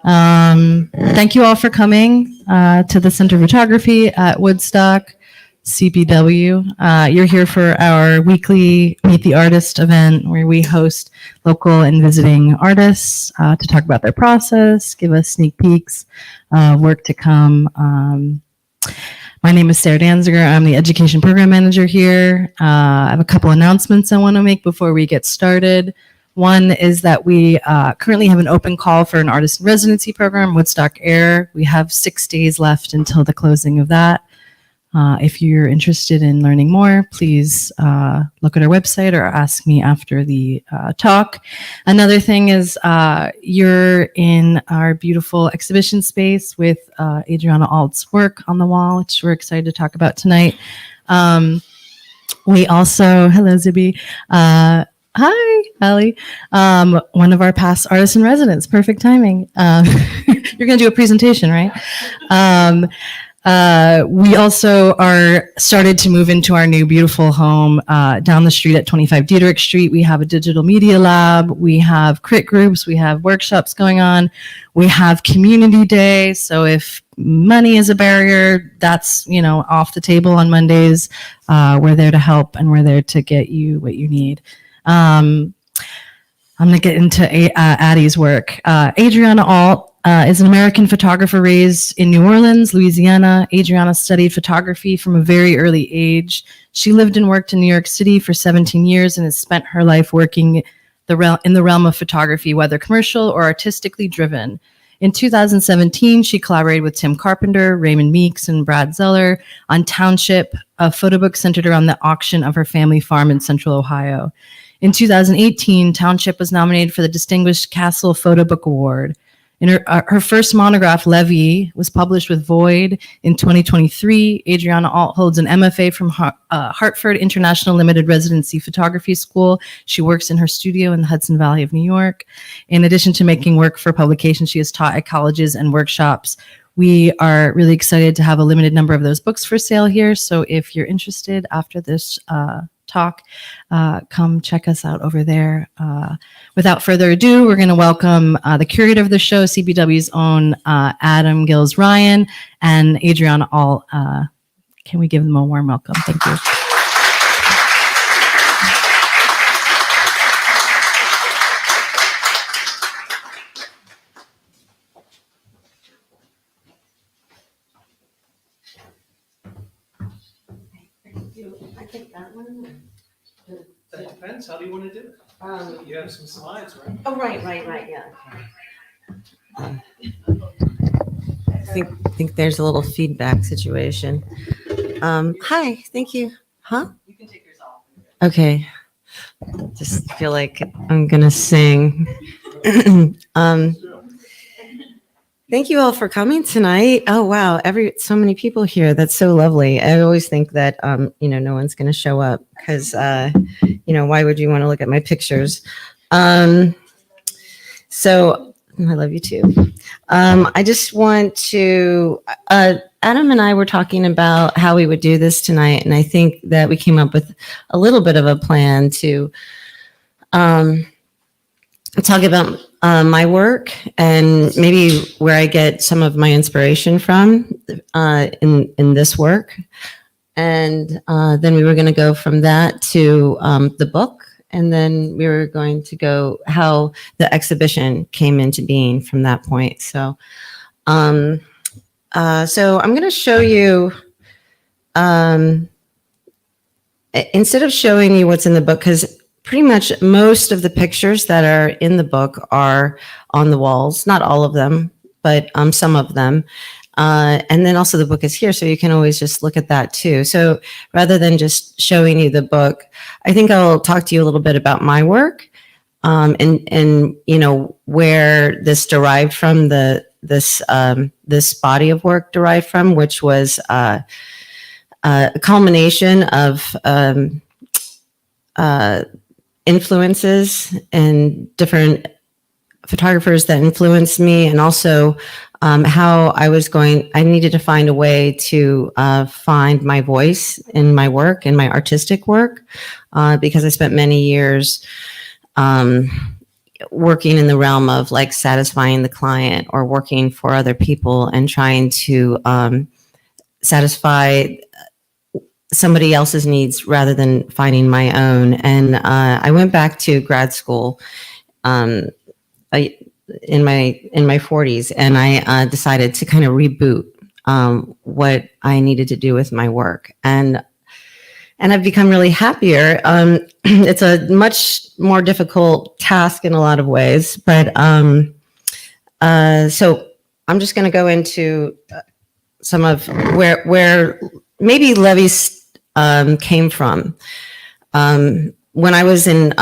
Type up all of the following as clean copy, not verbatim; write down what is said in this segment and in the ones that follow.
Thank you all for coming to the Center of Photography at Woodstock, CBW. You're here for our weekly Meet the Artist event where we host local and visiting artists to talk about their process, give us sneak peeks, work to come. My name is Sarah Danziger. I'm the Education Program Manager here. I have a couple announcements I want to make before we get started. One is that we currently have an open call for an artist in residency program, Woodstock Air. We have 6 days left until the closing of that. If you're interested in learning more, please look at our website or ask me after the talk. Another thing is you're in our beautiful exhibition space with Adrianna Ault's work on the wall, which we're excited to talk about tonight. We also, hello Zibby. Hi, Ali. One of our past artists in residence, perfect timing. You're gonna do a presentation, right? We also are started to move into our new beautiful home down the street at 25 Diederich Street. We have a digital media lab. We have crit groups. We have workshops going on. We have community day. So if money is a barrier, that's, off the table on Mondays. We're there to help and we're there to get you what you need. I'm going to get into Addie's work. Adrianna Ault is an American photographer raised in New Orleans, Louisiana. Adrianna studied photography from a very early age. She lived and worked in New York City for 17 years and has spent her life working in the realm of photography, whether commercial or artistically driven. In 2017, she collaborated with Tim Carpenter, Raymond Meeks, and Brad Zeller on Township, a photo book centered around the auction of her family farm in Central Ohio. In 2018, Township was nominated for the Distinguished Castle Photo Book Award. In her first monograph, Levee, was published with Void in 2023. Adrianna Ault holds an MFA from Hartford International Limited Residency Photography School. She works in her studio in the Hudson Valley of New York. In addition to making work for publication, she has taught at colleges and workshops. We are really excited to have a limited number of those books for sale here. So if you're interested after this talk, come check us out over there. Without further ado, we're going to welcome the curator of the show, CBW's own Adam Giles Ryan, and Adrianna Ault. Can we give them a warm welcome? Thank you. I think that one. That depends. How do you want to do it? You have some slides, right? Oh, right, yeah. I think there's a little feedback situation. Hi, thank you. Huh? You can take yours off. Okay. Just feel like I'm gonna sing. Thank you all for coming tonight. Oh wow, so many people here. That's so lovely. I always think that no one's going to show up because why would you want to look at my pictures? So I love you too. I just want to. Adam and I were talking about how we would do this tonight, and I think that we came up with a little bit of a plan to talk about my work and maybe where I get some of my inspiration from in this work. And then we were going to go from that to the book. And then we were going to go how the exhibition came into being from that point. So I'm going to show you, instead of showing you what's in the book, because pretty much most of the pictures that are in the book are on the walls, not all of them, but some of them. And then also the book is here, so you can always just look at that too. So rather than just showing you the book, I think I'll talk to you a little bit about my work and where this derived from, this body of work derived from, which was a culmination of influences and different photographers that influenced me, and also how I needed to find a way to find my voice in my work, in my artistic work, because I spent many years working in the realm of like satisfying the client or working for other people and trying to satisfy somebody else's needs rather than finding my own. And I went back to grad school in my 40s, and I decided to kind of reboot what I needed to do with my work. And I've become really happier. It's a much more difficult task in a lot of ways, but so I'm just going to go into some of where maybe Levee's came from. When I was in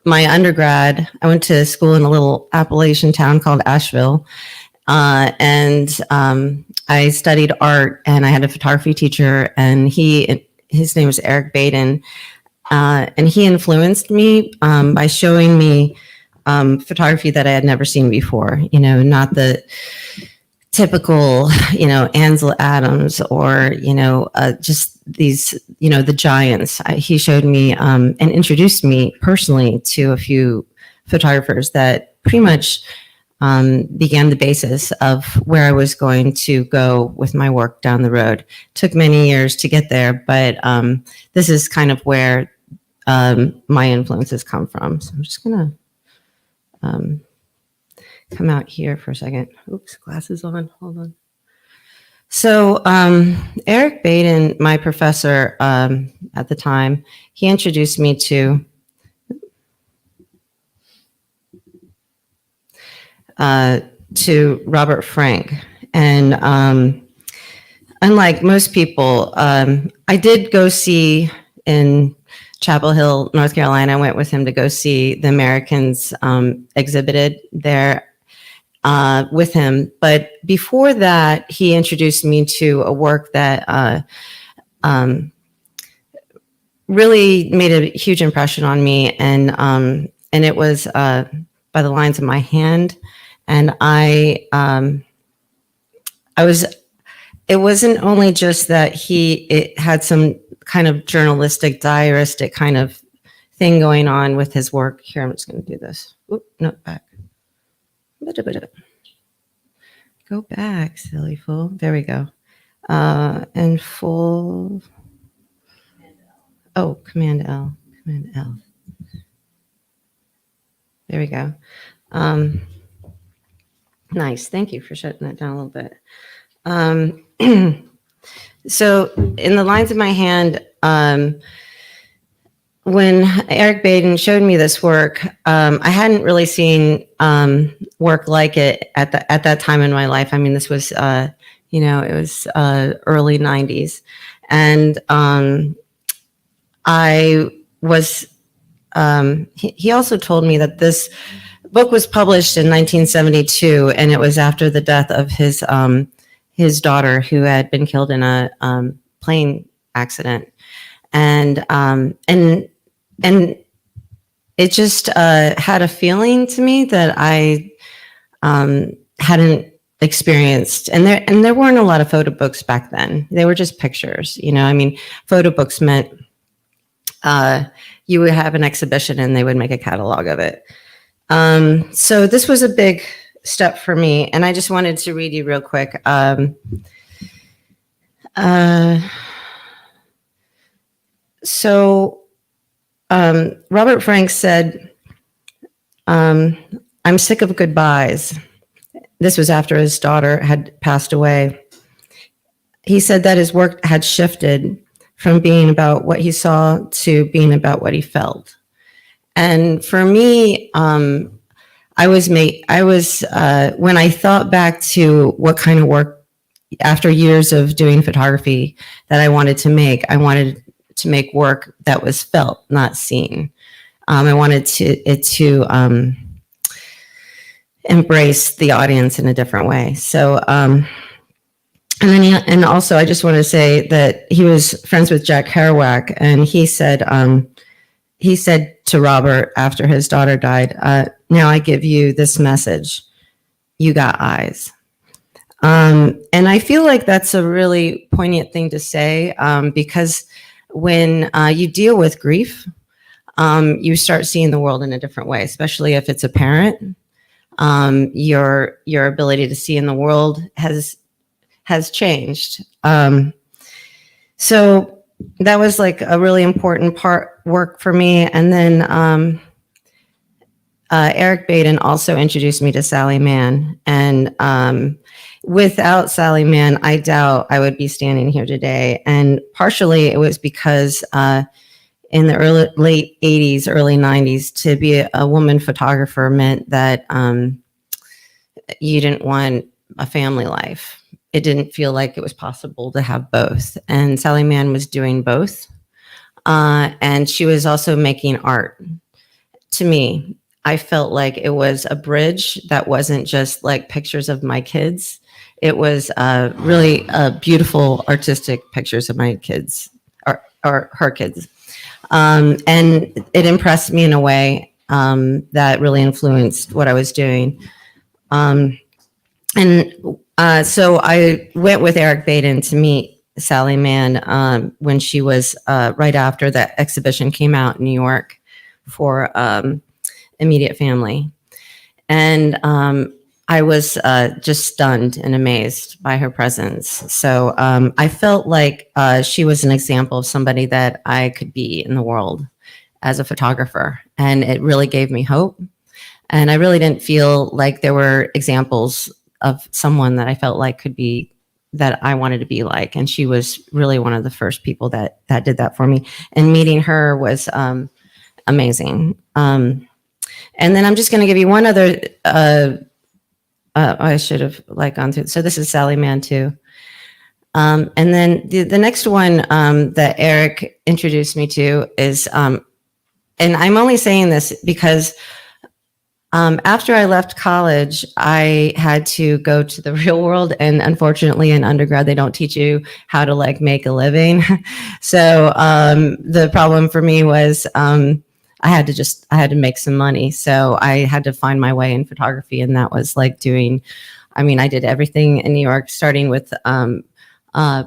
my undergrad, I went to school in a little Appalachian town called Asheville, and I studied art, and I had a photography teacher, and his name was Eric Baden, and he influenced me by showing me photography that I had never seen before. You know, not the typical, Ansel Adams or just these, the giants. He showed me and introduced me personally to a few photographers that pretty much began the basis of where I was going to go with my work down the road. Took many years to get there, but this is kind of where my influences come from. So I'm just gonna come out here for a second. Oops, glasses on, hold on. So Eric Baden, my professor at the time, he introduced me to Robert Frank. And unlike most people, I did go see in Chapel Hill, North Carolina. I went with him to go see the Americans exhibited there with him. But before that, he introduced me to a work that really made a huge impression on me. And it was By the Lines of My Hand. And it wasn't only just that it had some kind of journalistic, diaristic kind of thing going on with his work. Here, I'm just going to do this. Oop, no, back. Go back, silly fool. There we go. And full. Oh, Command L. Command L. There we go. Nice. Thank you for shutting that down a little bit. So in The Lines of My Hand, when Eric Baden showed me this work, I hadn't really seen work like it at that time in my life. I mean, this was, it was early 90s. And I was, he also told me that this book was published in 1972, and it was after the death of his daughter, who had been killed in a plane accident. And it just had a feeling to me that I hadn't experienced. And there weren't a lot of photo books back then. They were just pictures. I mean, photo books meant you would have an exhibition and they would make a catalog of it. So this was a big step for me, and I just wanted to read you real quick. Robert Frank said, I'm sick of goodbyes. This was after his daughter had passed away. He said that his work had shifted from being about what he saw to being about what he felt. And for me, when I thought back to what kind of work, after years of doing photography, that I wanted to make work that was felt, not seen. I wanted it to embrace the audience in a different way. So, and also I just want to say that he was friends with Jack Kerouac, and he said to Robert after his daughter died, now I give you this message: you got eyes. And I feel like that's a really poignant thing to say, because when you deal with grief, you start seeing the world in a different way, especially if it's a parent. Your ability to see in the world has changed. So that was like a really important work for me. And then Eric Baden also introduced me to Sally Mann. And without Sally Mann, I doubt I would be standing here today. And partially it was because in the late 80s, early 90s, to be a woman photographer meant that you didn't want a family life. It didn't feel like it was possible to have both. And Sally Mann was doing both. And she was also making art. To me, I felt like it was a bridge that wasn't just like pictures of my kids. It was really beautiful artistic pictures of my kids, or her kids. And it impressed me in a way that really influenced what I was doing. So I went with Eric Baden to meet Sally Mann when she was right after the exhibition came out in New York for Immediate Family. And I was just stunned and amazed by her presence. So I felt like she was an example of somebody that I could be in the world as a photographer. And it really gave me hope. And I really didn't feel like there were examples of someone that I felt like could be, that I wanted to be like. And she was really one of the first people that did that for me. And meeting her was amazing. And then I'm just going to give you one other, I should have gone through. So this is Sally Mann too. And then the next one that Eric introduced me to is, and I'm only saying this because after I left college, I had to go to the real world. And unfortunately, in undergrad, they don't teach you how to make a living. So the problem for me was I had to make some money. So I had to find my way in photography. And that was I did everything in New York, starting with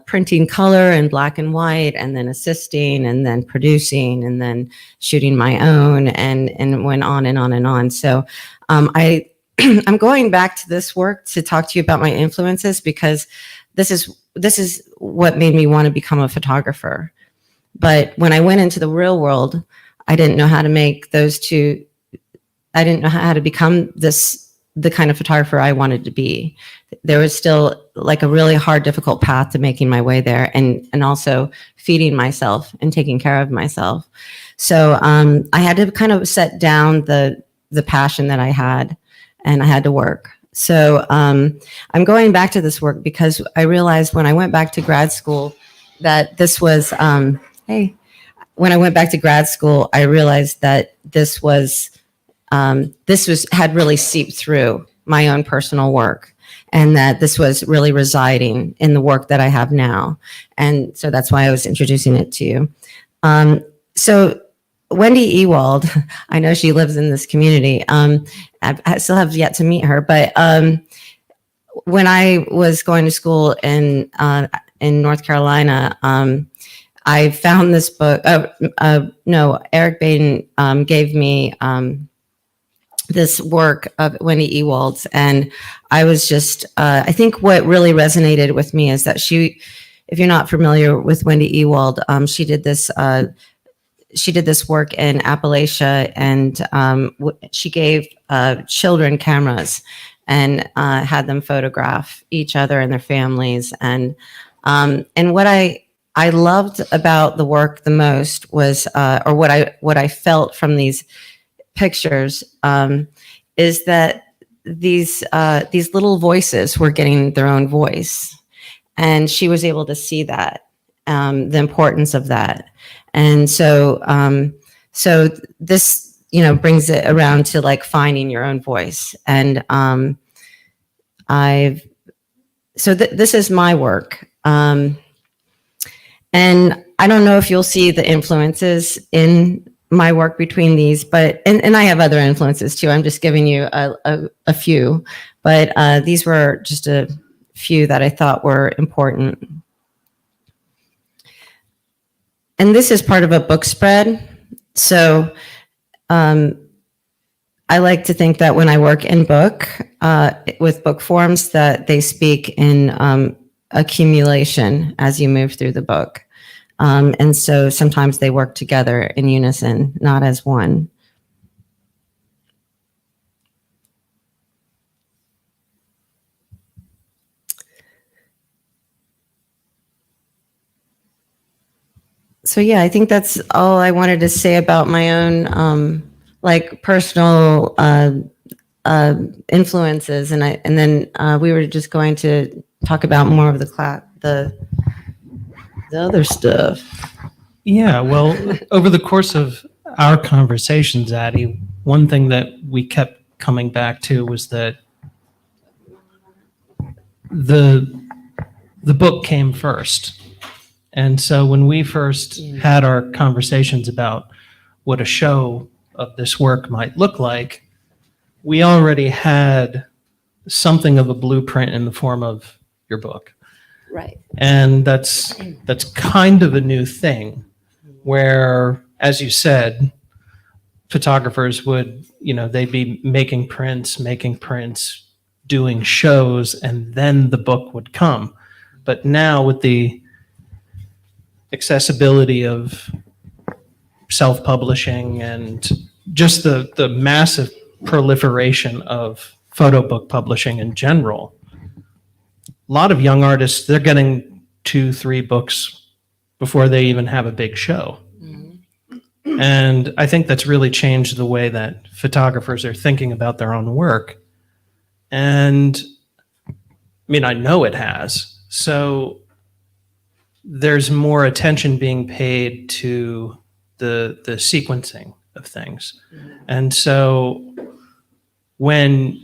printing color and black and white, and then assisting, and then producing, and then shooting my own, and went on and on and on. So I'm going back to this work to talk to you about my influences, because this is what made me want to become a photographer. But when I went into the real world, I didn't know how to make those two. I didn't know how to become the kind of photographer I wanted to be. There was still a really hard, difficult path to making my way there, and also feeding myself and taking care of myself. So I had to kind of set down the passion that I had, and I had to work. So I'm going back to this work because I realized when I went back to grad school that this was, when I went back to grad school, I realized that this had really seeped through my own personal work, and that this was really residing in the work that I have now. And so that's why I was introducing it to you. So Wendy Ewald, I know she lives in this community. I still have yet to meet her, but when I was going to school in North Carolina, I found this book. Eric Baden gave me this work of Wendy Ewald's, and I was just, I think what really resonated with me is that if you're not familiar with Wendy Ewald, she did this work in Appalachia, and she gave children cameras and had them photograph each other and their families. And what I loved about the work the most was, or what I felt from these pictures, is that these little voices were getting their own voice, and she was able to see that, the importance of that. And so this brings it around to finding your own voice. And this is my work, and I don't know if you'll see the influences in my work between these, but and I have other influences too. I'm just giving you a few, but these were just a few that I thought were important. And this is part of a book spread So I like to think that when I work in book, with book forms, that they speak in accumulation as you move through the book. And so sometimes they work together in unison, not as one. So yeah, I think that's all I wanted to say about my own like personal influences, and then we were just going to talk about more of the other stuff. Yeah, well, over the course of our conversations, Addie, one thing that we kept coming back to was that the book came first. And so when we first had our conversations about what a show of this work might look like, we already had something of a blueprint in the form of your book. Right. And that's kind of a new thing where, as you said, photographers would, they'd be making prints, doing shows, and then the book would come. But now with the accessibility of self-publishing and just the massive proliferation of photo book publishing in general, a lot of young artists, they're getting 2-3 books before they even have a big show. Mm-hmm. And I think that's really changed the way that photographers are thinking about their own work. And I mean, I know it has. So there's more attention being paid to the sequencing of things. And so when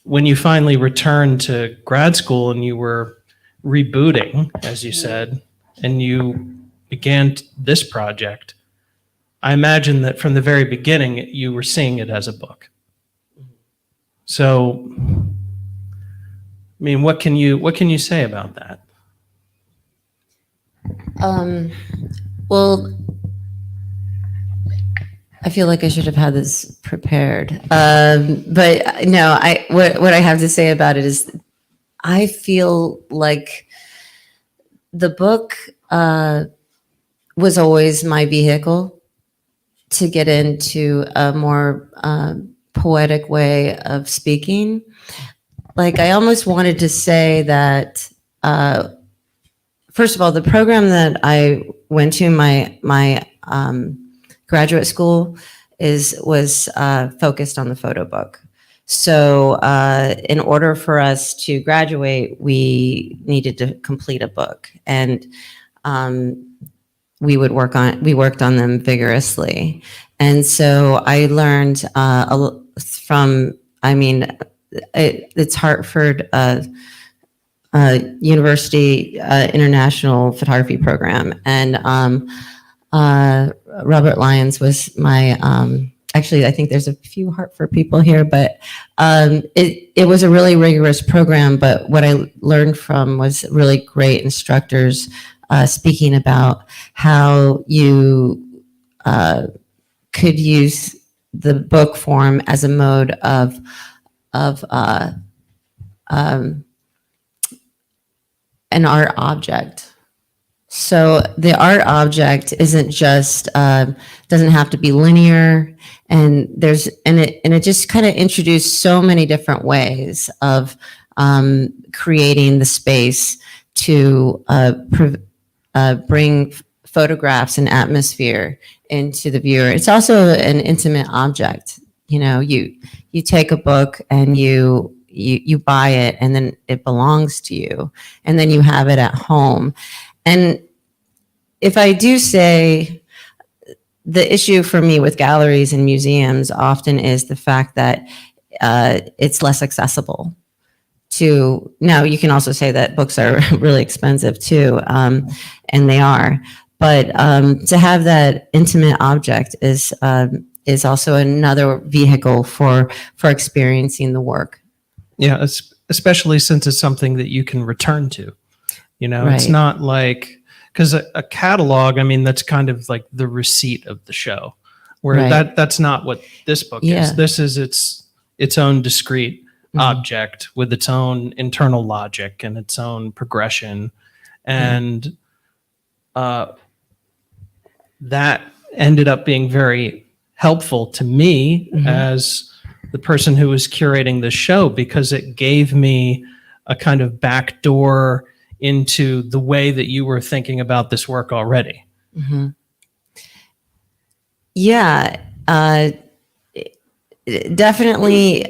you finally returned to grad school and you were rebooting, as you said, and you began this project, I imagine that from the very beginning you were seeing it as a book. So, I mean, what can you say about that? Well, I feel like I should have had this prepared. But no, what I have to say about it is I feel like the book was always my vehicle to get into a more poetic way of speaking. Like, I almost wanted to say that first of all, the program that I went to, my graduate school, was focused on the photo book. So in order for us to graduate, we needed to complete a book, and we worked on them vigorously. And so I learned from, it's Hartford University International Photography Program, and Robert Lyons was my, actually, I think there's a few Hartford people here, but it was a really rigorous program, but what I learned from was really great instructors speaking about how you could use the book form as a mode of an art object. So the art object isn't just doesn't have to be linear, and it just kind of introduced so many different ways of creating the space to bring photographs and atmosphere into the viewer. It's also an intimate object. You take a book and you buy it, and then it belongs to you, and then you have it at home. And if I do say, the issue for me with galleries and museums often is the fact that it's less accessible to, now you can also say that books are really expensive too, and they are, but to have that intimate object is also another vehicle for experiencing the work. Yeah, especially since it's something that you can return to. Right. It's not like, because a catalog, I mean, that's kind of like the receipt of the show, where Right. that's not what this book Yeah. is. This is its own discrete object with its own internal logic and its own progression, and that ended up being very helpful to me as the person who was curating the show, because it gave me a kind of backdoor into the way that you were thinking about this work already. Yeah, definitely.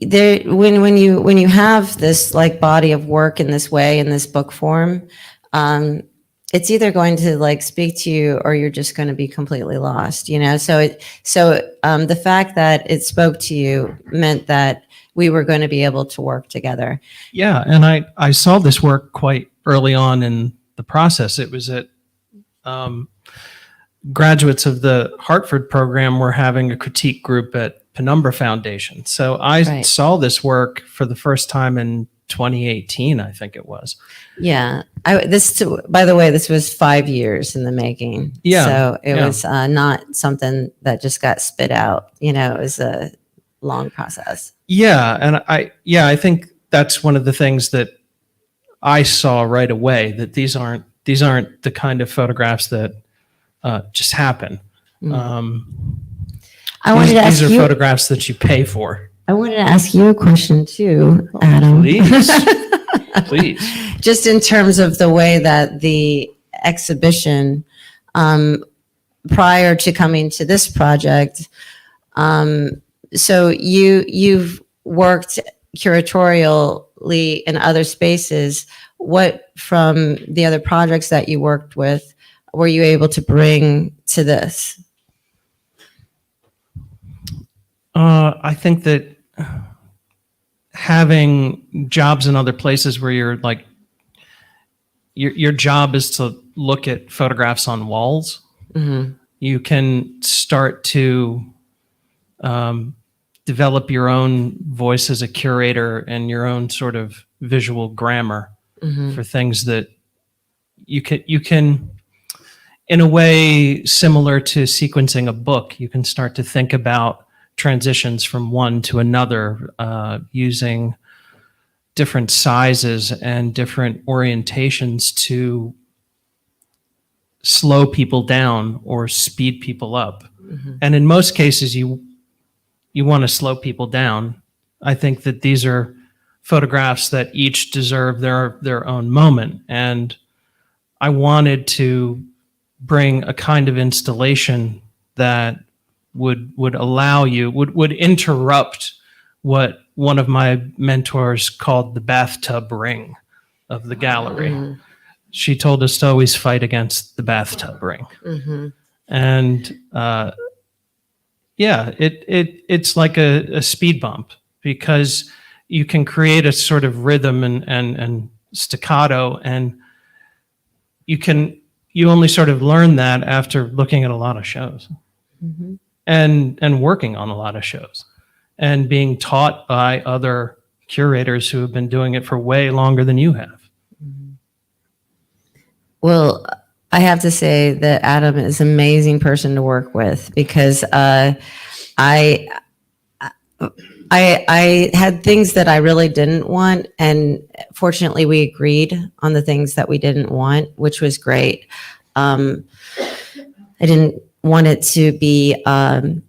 There, when you have this like body of work in this way, in this book form, it's either going to like speak to you or you're just going to be completely lost, you know? So the fact that it spoke to you meant that we were going to be able to work together. Yeah, and I saw this work quite early on in the process. It was at graduates of the Hartford program were having a critique group at Penumbra Foundation. So I saw this work for the first time in 2018, I think it was. Yeah. By the way, this was 5 years in the making. Yeah. So it was not something that just got spit out. You know, it was a long process. Yeah. And I think that's one of the things that I saw right away, that these aren't the kind of photographs that just happen. These are photographs that you pay for. I wanted to ask you a question too, Adam. Please. Please. Just in terms of the way that the exhibition, prior to coming to this project, so you've worked curatorially in other spaces. What from the other projects that you worked with were you able to bring to this? I think that having jobs in other places where you're like, your job is to look at photographs on walls. You can start to develop your own voice as a curator and your own sort of visual grammar for things that you can, in a way similar to sequencing a book, you can start to think about transitions from one to another, using different sizes and different orientations to slow people down or speed people up. And in most cases, you want to slow people down. I think that these are photographs that each deserve their own moment. And I wanted to bring a kind of installation that would allow you, would interrupt what one of my mentors called the bathtub ring of the gallery. She told us to always fight against the bathtub ring. And it's like a speed bump, because you can create a sort of rhythm and staccato, and you only sort of learn that after looking at a lot of shows. And working on a lot of shows and being taught by other curators who have been doing it for way longer than you have. Well, I have to say that Adam is an amazing person to work with, because I had things that I really didn't want, and fortunately we agreed on the things that we didn't want, which was great. I didn't want it to be too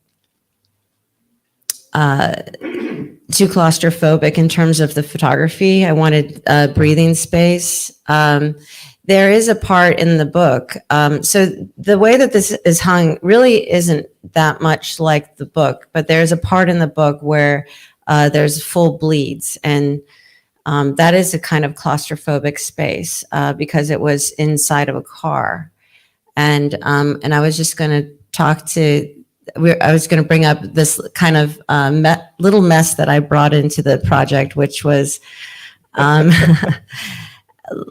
claustrophobic in terms of the photography. I wanted breathing space. There is a part in the book. So the way that this is hung really isn't that much like the book, but there's a part in the book where there's full bleeds, and that is a kind of claustrophobic space because it was inside of a car. And I was just going to I was going to bring up this kind of little mess that I brought into the project, which was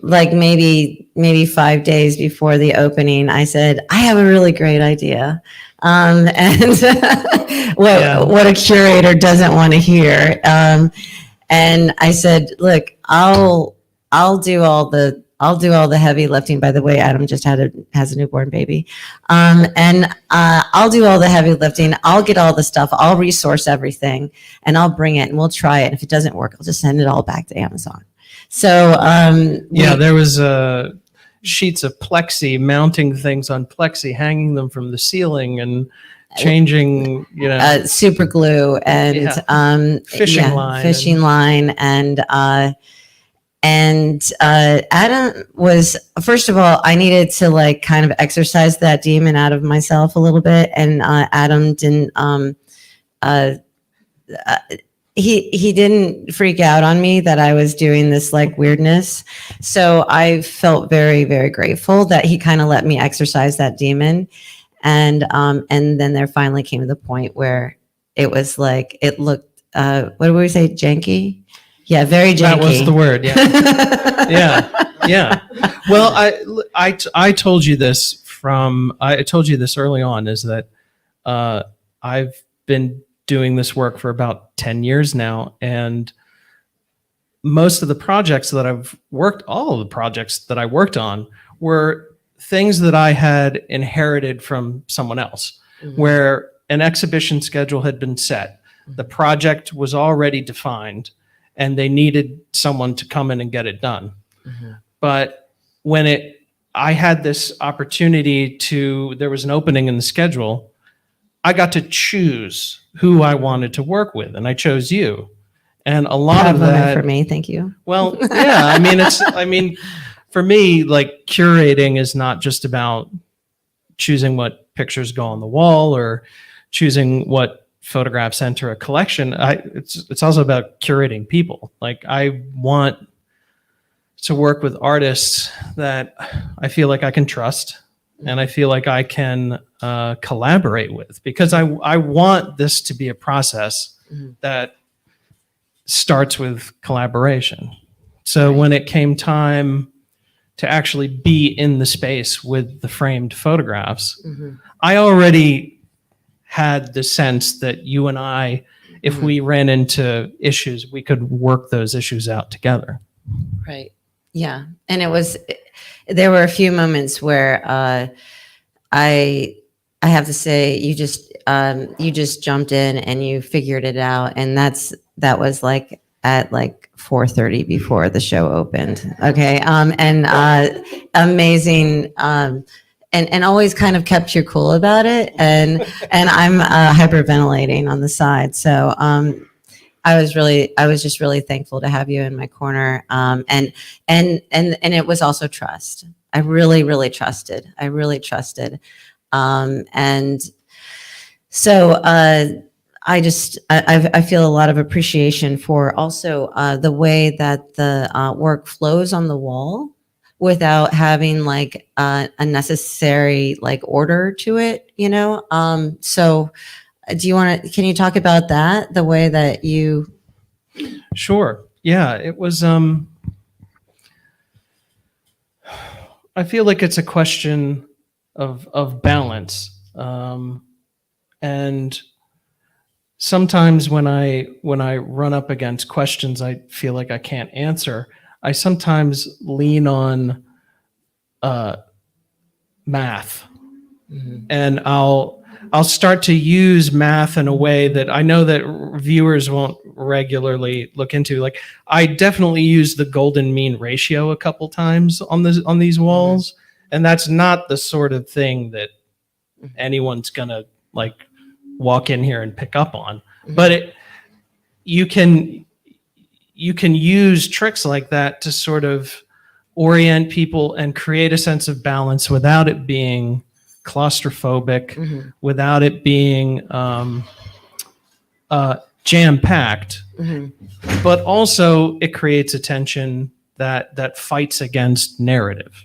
like maybe 5 days before the opening, I said, I have a really great idea. And what a curator doesn't want to hear. And I said, look, I'll do all the heavy lifting. By the way, Adam just has a newborn baby. And I'll do all the heavy lifting. I'll get all the stuff. I'll resource everything and I'll bring it and we'll try it. And if it doesn't work, I'll just send it all back to Amazon. So, there was sheets of plexi, mounting things on plexi, hanging them from the ceiling and changing, super glue and fishing line. And Adam was, first of all, I needed to like kind of exercise that demon out of myself a little bit. And Adam didn't, he didn't freak out on me that I was doing this like weirdness. So I felt very, very grateful that he kind of let me exercise that demon. And then there finally came to the point where it was like, it looked, what do we say? Janky? Yeah, very janky. That was the word. Yeah. yeah. Well, I told you this early on, is that I've been doing this work for about 10 years now. And most of the projects that all of the projects that I worked on were things that I had inherited from someone else, where an exhibition schedule had been set. The project was already defined and they needed someone to come in and get it done. But when I had this opportunity there was an opening in the schedule, I got to choose who I wanted to work with, and I chose you. And a lot of that for me, thank you. Well, yeah, for me, like, curating is not just about choosing what pictures go on the wall or choosing what photographs enter a collection. It's also about curating people. Like, I want to work with artists that I feel like I can trust and I feel like I can collaborate with, because I want this to be a process that starts with collaboration. So when it came time to actually be in the space with the framed photographs, I already had the sense that you and I, if we ran into issues, we could work those issues out together. Right. Yeah. And there were a few moments where I have to say, you just jumped in and you figured it out. And that was like at like 4:30 before the show opened. Okay. Amazing. And always kind of kept your cool about it. And I'm hyperventilating on the side. So I was just really thankful to have you in my corner. And it was also trust. I really trusted. And so I feel a lot of appreciation for also the way that the work flows on the wall without having like a necessary like order to it, So can you talk about that, the way that you? Sure. Yeah, it was, I feel like it's a question of balance. And sometimes when I run up against questions I feel like I can't answer, I sometimes lean on math, and I'll start to use math in a way that I know that viewers won't regularly look into. Like, I definitely use the golden mean ratio a couple times on these walls, and that's not the sort of thing that anyone's gonna like walk in here and pick up on. But you can use tricks like that to sort of orient people and create a sense of balance without it being claustrophobic, without it being jam-packed, but also it creates a tension that fights against narrative.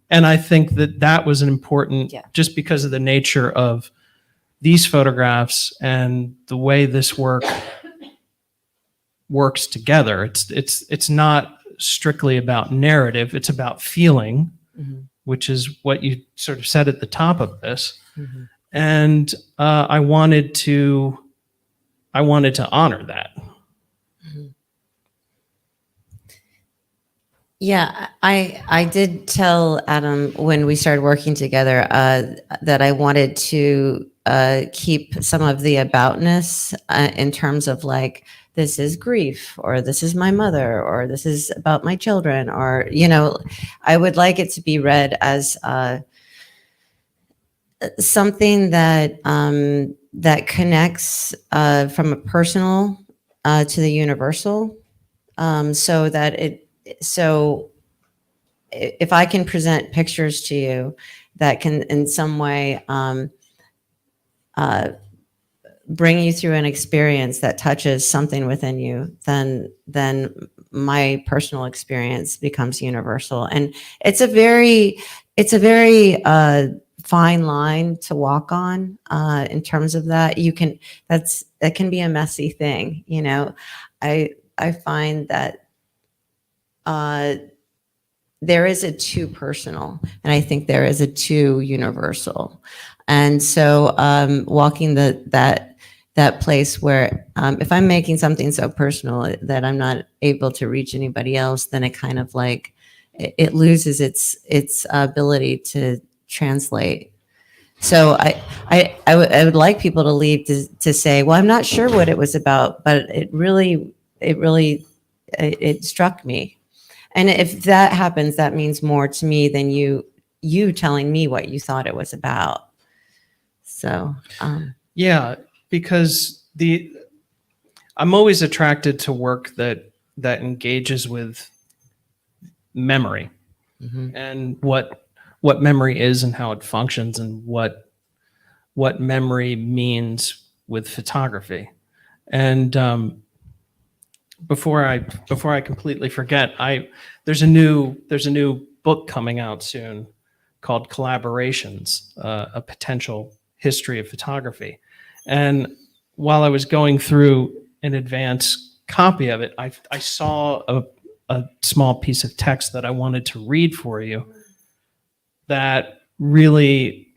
And I think that was an important, just because of the nature of these photographs and the way this work works together. It's not strictly about narrative, it's about feeling, which is what you sort of said at the top of this. And I wanted to honor that. Yeah, I did tell Adam when we started working together that I wanted to keep some of the aboutness in terms of like, this is grief, or this is my mother, or this is about my children, or, I would like it to be read as something that that connects from a personal to the universal, so that so if I can present pictures to you that can in some way bring you through an experience that touches something within you, then my personal experience becomes universal. And it's a very fine line to walk on in terms of that. That can be a messy thing, I find that there is a too personal, and I think there is a too universal. And so walking that place where if I'm making something so personal that I'm not able to reach anybody else, then it kind of like it loses its ability to translate. So I would like people to leave to say, well, I'm not sure what it was about, but it really struck me. And if that happens, that means more to me than you telling me what you thought it was about. So Yeah, because I'm always attracted to work that engages with memory and what memory is and how it functions and what memory means with photography. And before I completely forget, there's a new book coming out soon called Collaborations, a potential history of photography. And while I was going through an advance copy of it, I saw a small piece of text that I wanted to read for you that really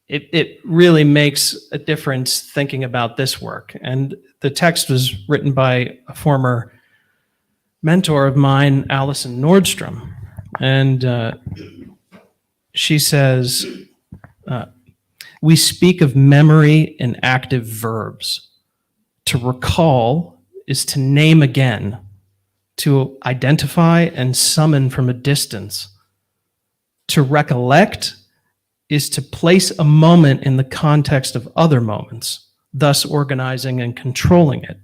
it really makes a difference thinking about this work. And the text was written by a former mentor of mine, Alison Nordstrom. And she says, we speak of memory in active verbs. To recall is to name again, to identify and summon from a distance. To recollect is to place a moment in the context of other moments, thus organizing and controlling it.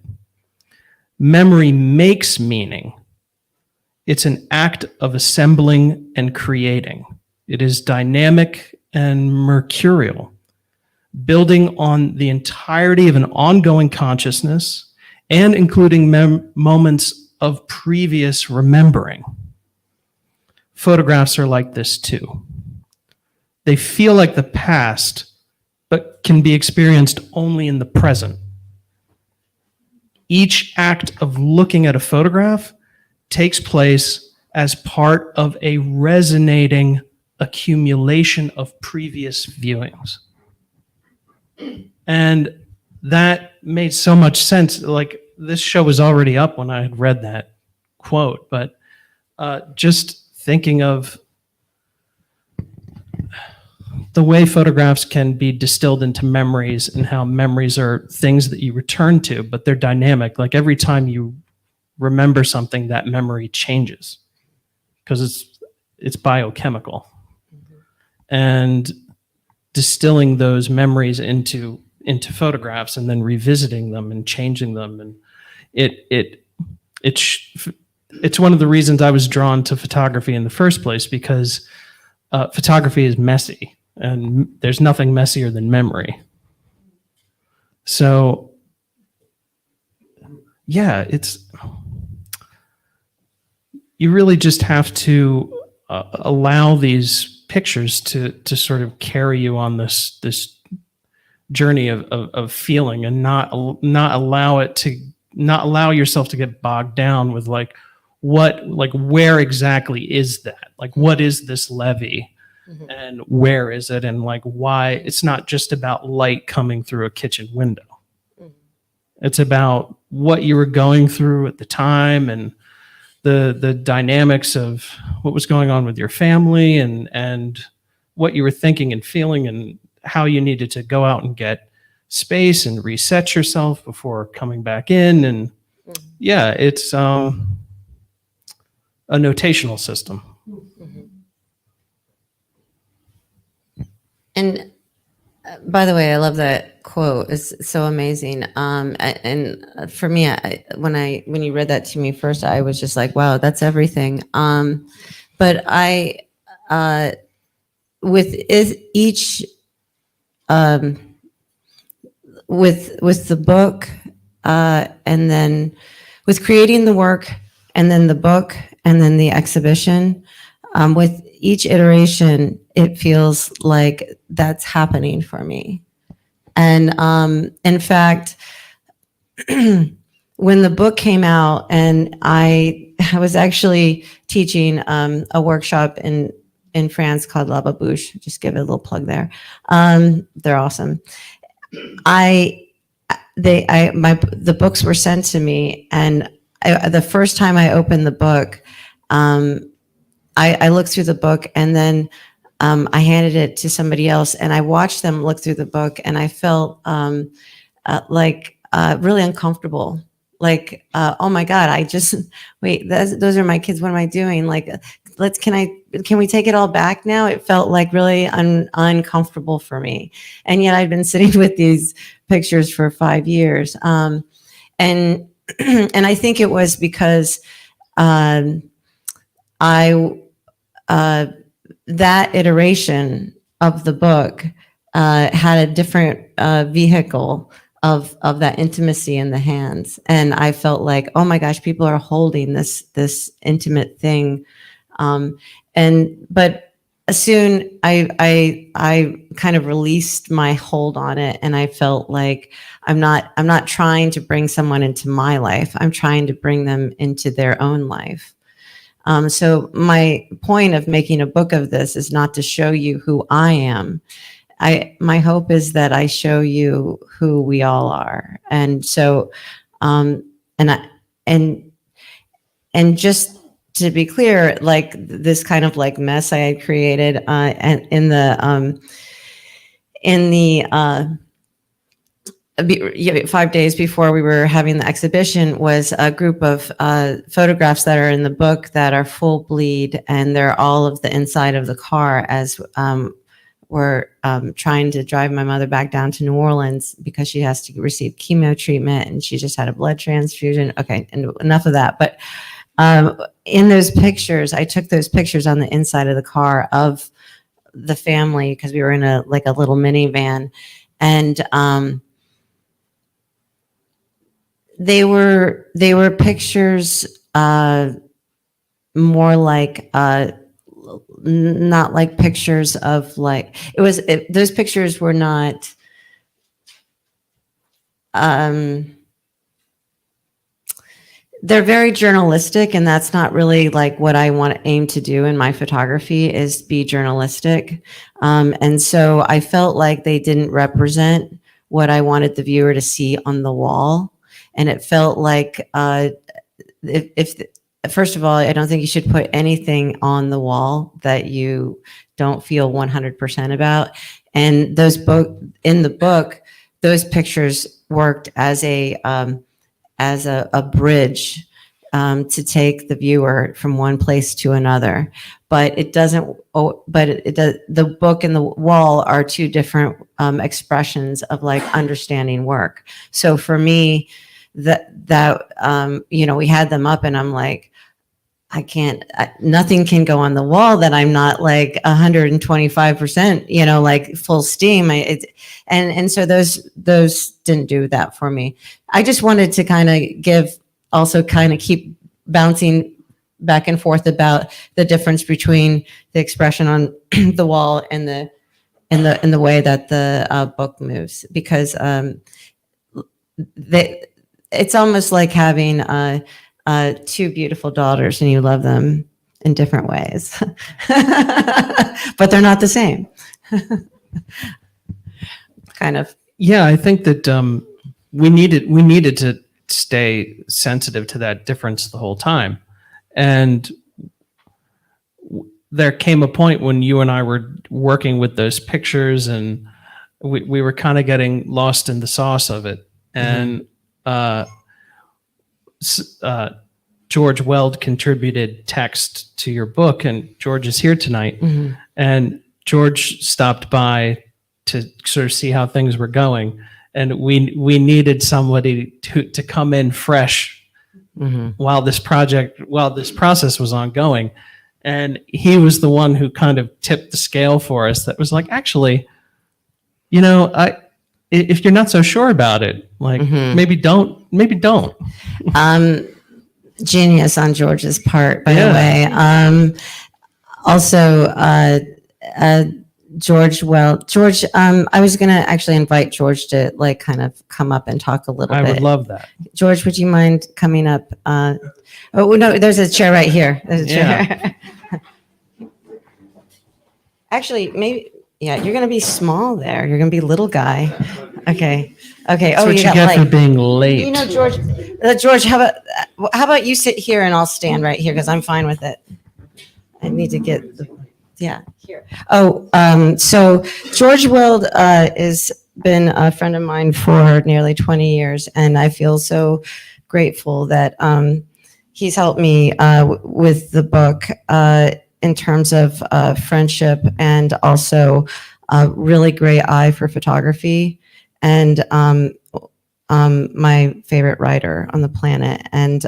Memory makes meaning. It's an act of assembling and creating. It is dynamic and mercurial, building on the entirety of an ongoing consciousness and including moments of previous remembering. Photographs are like this too. They feel like the past, but can be experienced only in the present. Each act of looking at a photograph takes place as part of a resonating accumulation of previous viewings. And that made so much sense. Like, this show was already up when I had read that quote, but just thinking of the way photographs can be distilled into memories and how memories are things that you return to, but they're dynamic. Like, every time you remember something, that memory changes because it's biochemical. And distilling those memories into photographs and then revisiting them and changing them, and it's one of the reasons I was drawn to photography in the first place, because photography is messy. And there's nothing messier than memory. So, yeah, you really just have to allow these pictures to sort of carry you on this journey of feeling, and not allow yourself to get bogged down with where exactly is that? Like, what is this levee? Mm-hmm. And where is it? And like, why? It's not just about light coming through a kitchen window. Mm-hmm. It's about what you were going through at the time and the dynamics of what was going on with your family and what you were thinking and feeling and how you needed to go out and get space and reset yourself before coming back in. And yeah, it's a notational system. And by the way, I love that quote. It's so amazing. And for me, when you read that to me first, I was just like, wow, that's everything. But with each with the book, and then with creating the work, and then the book, and then the exhibition, with each iteration, it feels like that's happening for me. And in fact, when the book came out, and I was actually teaching a workshop in France called La Babouche. Just give it a little plug there. They're awesome. The books were sent to me, and the first time I opened the book, I looked through the book, and then I handed it to somebody else, and I watched them look through the book, and I felt like really uncomfortable. Like, oh my God, wait, those are my kids. What am I doing? Like, can we take it all back now? It felt like really uncomfortable for me. And yet I've been sitting with these pictures for 5 years. And I think it was because that iteration of the book had a different vehicle of that intimacy in the hands. And I felt like, oh my gosh, people are holding this intimate thing. But soon I kind of released my hold on it, and I felt like I'm not trying to bring someone into my life. I'm trying to bring them into their own life. So my point of making a book of this is not to show you who I am. My hope is that I show you who we all are. And so, and just to be clear, like this kind of like mess I had created, and in the 5 days before we were having the exhibition was a group of photographs that are in the book that are full bleed, and they're all of the inside of the car as we're trying to drive my mother back down to New Orleans because she has to receive chemo treatment, and she just had a blood transfusion. Okay, and enough of that. But in those pictures, I took those pictures on the inside of the car of the family because we were in a little minivan, and they were pictures more like not like pictures of like those pictures were not they're very journalistic, and that's not really like what I want to aim to do in my photography is be journalistic. And so I felt like they didn't represent what I wanted the viewer to see on the wall. And it felt like first of all, I don't think you should put anything on the wall that you don't feel 100% about. And in the book, those pictures worked as a bridge to take the viewer from one place to another. But it doesn't. The book and the wall are two different expressions of like understanding work. So for me, we had them up, and I'm like, nothing can go on the wall that I'm not like 125%, like full steam. And so those didn't do that for me. I just wanted to kind of keep bouncing back and forth about the difference between the expression on the wall and the way that the book moves, because it's almost like having two beautiful daughters and you love them in different ways, but they're not the same. Kind of. Yeah, I think that we needed to stay sensitive to that difference the whole time. And there came a point when you and I were working with those pictures, and we were kind of getting lost in the sauce of it. And George Weld contributed text to your book, and George is here tonight. And George stopped by to sort of see how things were going, and we needed somebody to come in fresh while this process was ongoing. And he was the one who kind of tipped the scale for us. That was like, actually, if you're not so sure about it, like maybe don't. Genius on George's part, by the way. Also, George, I was going to actually invite George to like kind of come up and talk a little bit. I would love that. George, would you mind coming up? Oh, no, there's a chair right here. There's a chair. Actually, maybe, you're going to be small there. You're going to be little guy. Okay. That's Oh, what you got get light. for being late. George, how about you sit here and I'll stand right here because I'm fine with it. I need to get here. So George Weld has been a friend of mine for nearly 20 years, and I feel so grateful that he's helped me with the book in terms of friendship, and also a really great eye for photography, and my favorite writer on the planet. And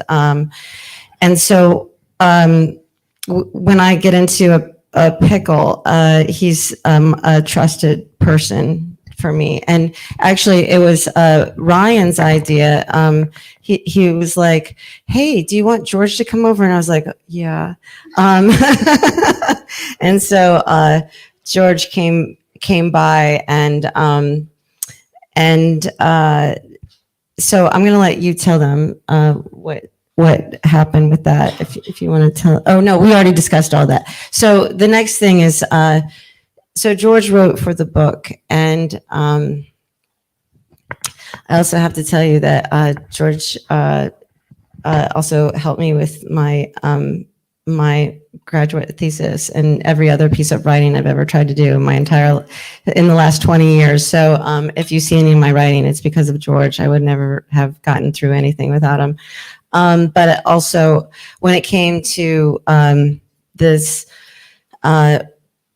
so when I get into a pickle, he's a trusted person for me. And actually, it was Ryan's idea. He was like, "Hey, do you want George to come over?" And I was like, "Yeah." And so George came by, and so I'm going to let you tell them what happened with that, if you want to tell. Oh no, we already discussed all that. So the next thing is, so George wrote for the book, and I also have to tell you that George also helped me with my my graduate thesis and every other piece of writing I've ever tried to do in the last 20 years. So if you see any of my writing, it's because of George. I would never have gotten through anything without him. But also, when it came to this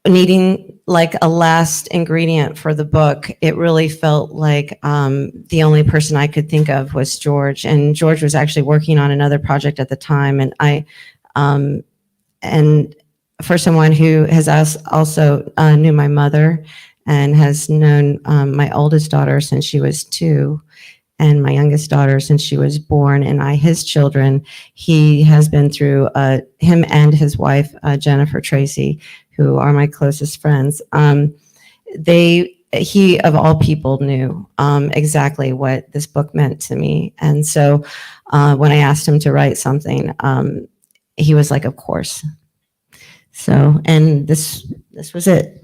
needing like a last ingredient for the book, it really felt like the only person I could think of was George. And George was actually working on another project at the time. And and for someone who has also knew my mother and has known my oldest daughter since she was 2, and my youngest daughter since she was born, and his children, he has been through, him and his wife, Jennifer Tracy, who are my closest friends. He of all people knew exactly what this book meant to me. And so when I asked him to write something, he was like, "Of course." So, and this was it.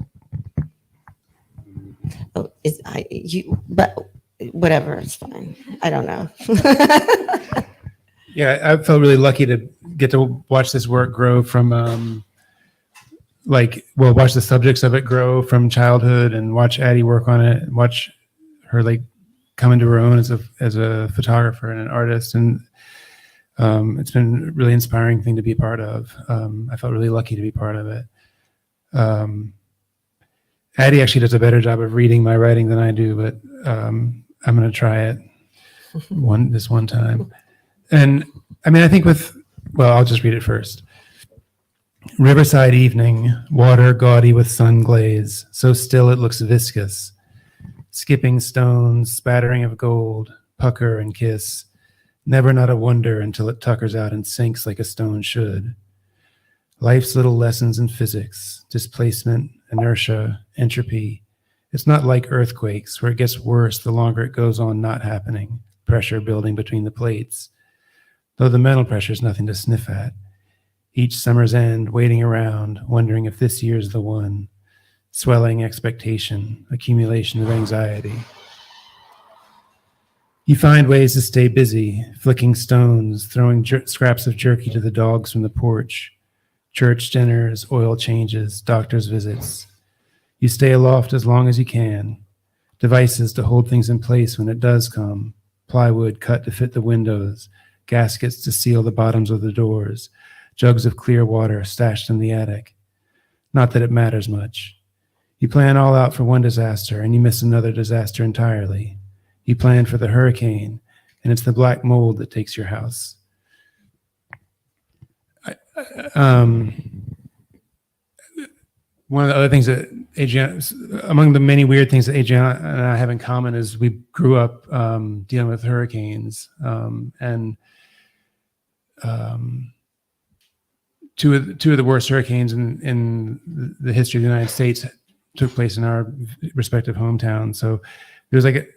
Oh, but whatever, it's fine. I don't know. Yeah, I felt really lucky to get to watch this work grow from, watch the subjects of it grow from childhood, and watch Addie work on it, and watch her like come into her own as a photographer and an artist. And it's been a really inspiring thing to be a part of. I felt really lucky to be part of it. Addie actually does a better job of reading my writing than I do, but I'm going to try it this one time. And I mean, I think I'll just read it first. Riverside evening, water gaudy with sun glaze, so still it looks viscous. Skipping stones, spattering of gold, pucker and kiss. Never not a wonder until it tuckers out and sinks like a stone should. Life's little lessons in physics, displacement, inertia, entropy. It's not like earthquakes, where it gets worse the longer it goes on not happening, pressure building between the plates. Though the mental pressure is nothing to sniff at. Each summer's end, waiting around, wondering if this year's the one. Swelling expectation, accumulation of anxiety. You find ways to stay busy, flicking stones, throwing scraps of jerky to the dogs from the porch, church dinners, oil changes, doctor's visits. You stay aloft as long as you can. Devices to hold things in place when it does come. Plywood cut to fit the windows. Gaskets to seal the bottoms of the doors. Jugs of clear water stashed in the attic. Not that it matters much. You plan all out for one disaster and you miss another disaster entirely. You plan for the hurricane and it's the black mold that takes your house. One of the other things that Adrianna, among the many weird things that Adrianna and I have in common is we grew up dealing with hurricanes, and two of the worst hurricanes in the history of the United States took place in our respective hometowns. So there was like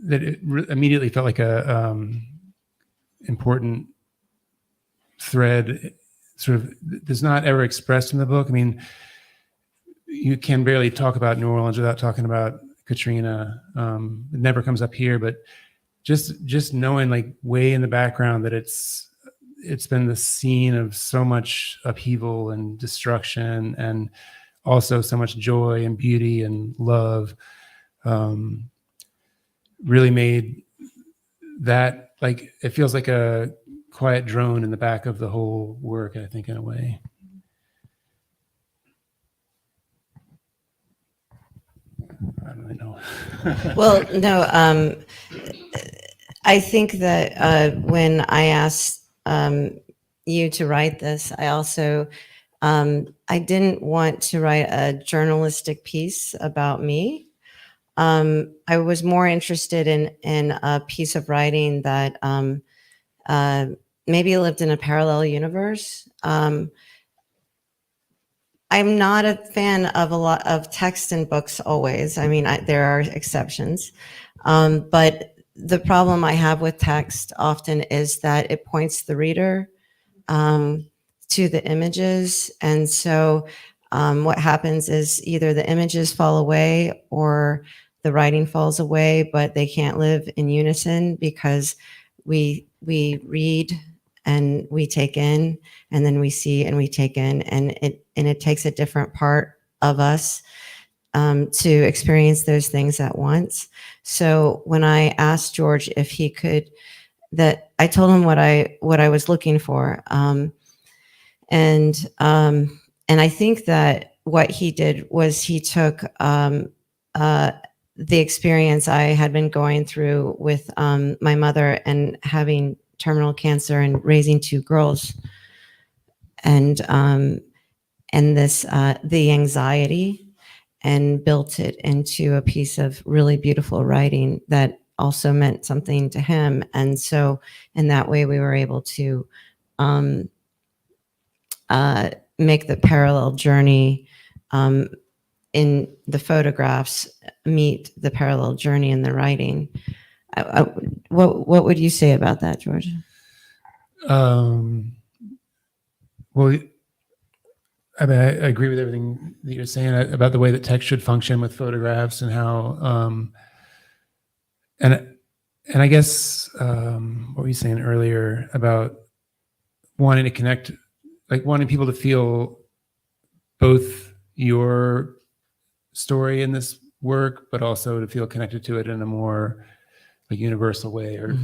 immediately felt like a important thread, sort of that's not ever expressed in the book. I mean, you can barely talk about New Orleans without talking about Katrina. It never comes up here, but just knowing, like, way in the background that it's been the scene of so much upheaval and destruction, and also so much joy and beauty and love, really made that, like, it feels like a quiet drone in the back of the whole work, I think, in a way. I don't really know. Well, no, I think that when I asked you to write this, I also, I didn't want to write a journalistic piece about me. I was more interested in a piece of writing that maybe lived in a parallel universe. I'm not a fan of a lot of text in books always. I mean, there are exceptions. But the problem I have with text often is that it points the reader to the images. And so what happens is either the images fall away or the writing falls away, but they can't live in unison because we read and we take in, and then we see and we take in, and it takes a different part of us to experience those things at once. So when I asked George if he could, that I told him what I was looking for, and I think that what he did was he took the experience I had been going through with my mother and having terminal cancer and raising two girls, and this the anxiety, and built it into a piece of really beautiful writing that also meant something to him. And so in that way we were able to make the parallel journey in the photographs meet the parallel journey in the writing. What would you say about that, George? Well, I mean, I agree with everything that you're saying about the way that text should function with photographs, and how, and I guess what were you saying earlier about wanting to connect, like wanting people to feel both your story in this work, but also to feel connected to it in a more like universal way, or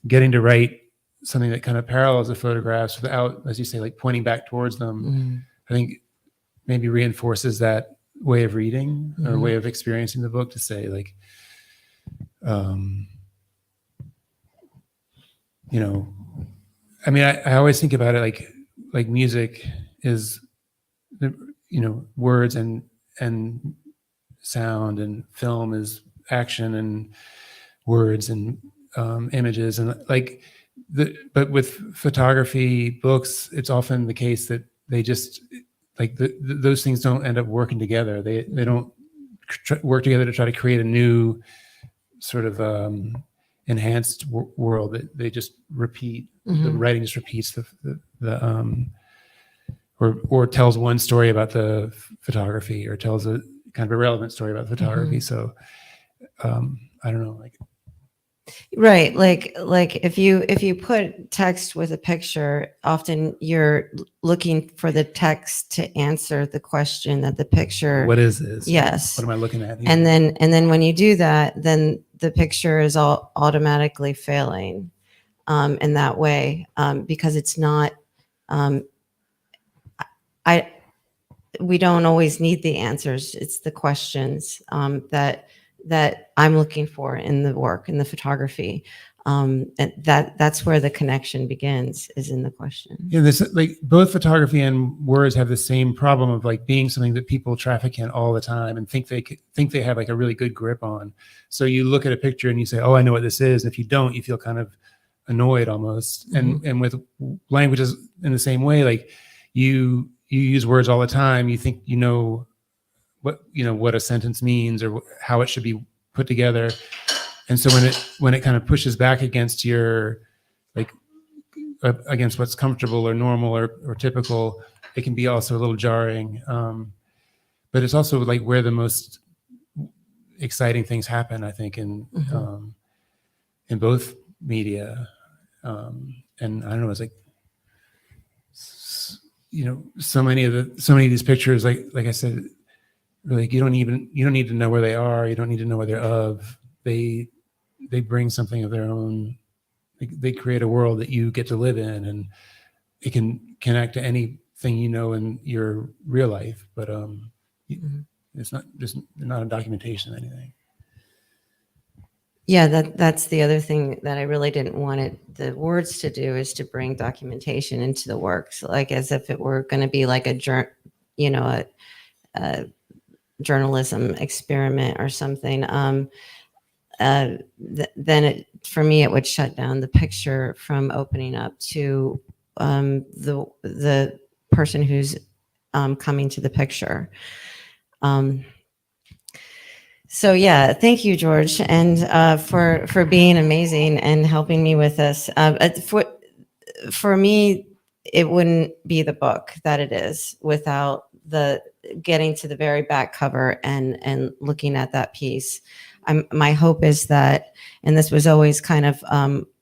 getting to write something that kind of parallels the photographs without, as you say, like pointing back towards them. I think maybe reinforces that way of reading or way of experiencing the book, to say, like, you know, I mean, I always think about it like music is, you know, words and sound, and film is action and words and images, and like but with photography, books, it's often the case that they just, like, those things don't end up working together. They don't work together to try to create a new sort of enhanced world. They just repeat. The writing just repeats the or tells one story about the photography, or tells a kind of irrelevant story about photography. So I don't know, like, Right. Like if you put text with a picture, often you're looking for the text to answer the question that the picture. What is this? Yes. What am I looking at here? And then when you do that, then the picture is all automatically failing in that way because it's not. I we don't always need the answers. It's the questions that I'm looking for in the work, in the photography. And that's where the connection begins, is in the question. Yeah, this like both photography and words have the same problem of like being something that people traffic in all the time and think they have like a really good grip on. So you look at a picture and you say, "Oh, I know what this is." And if you don't, you feel kind of annoyed almost. Mm-hmm. And with languages in the same way, like you use words all the time. You think you know what a sentence means or how it should be put together. And so when it kind of pushes back against your like against what's comfortable or normal or typical, it can be also a little jarring. But it's also like where the most exciting things happen, I think, in both media. And I don't know, it's like, so many of these pictures, like I said, like you don't need to know where they are. You don't need to know where they're of. They bring something of their own. They create a world that you get to live in, and it can connect to anything in your real life. But it's not a documentation of anything. Yeah, that's the other thing that I really didn't want the words to do, is to bring documentation into the works, like as if it were going to be like a journalism experiment or something. Then for me, it would shut down the picture from opening up to the person who's coming to the picture. So yeah, thank you, George, and for being amazing and helping me with this. For me, it wouldn't be the book that it is without the getting to the very back cover and looking at that piece. My hope is that, and this was always kind of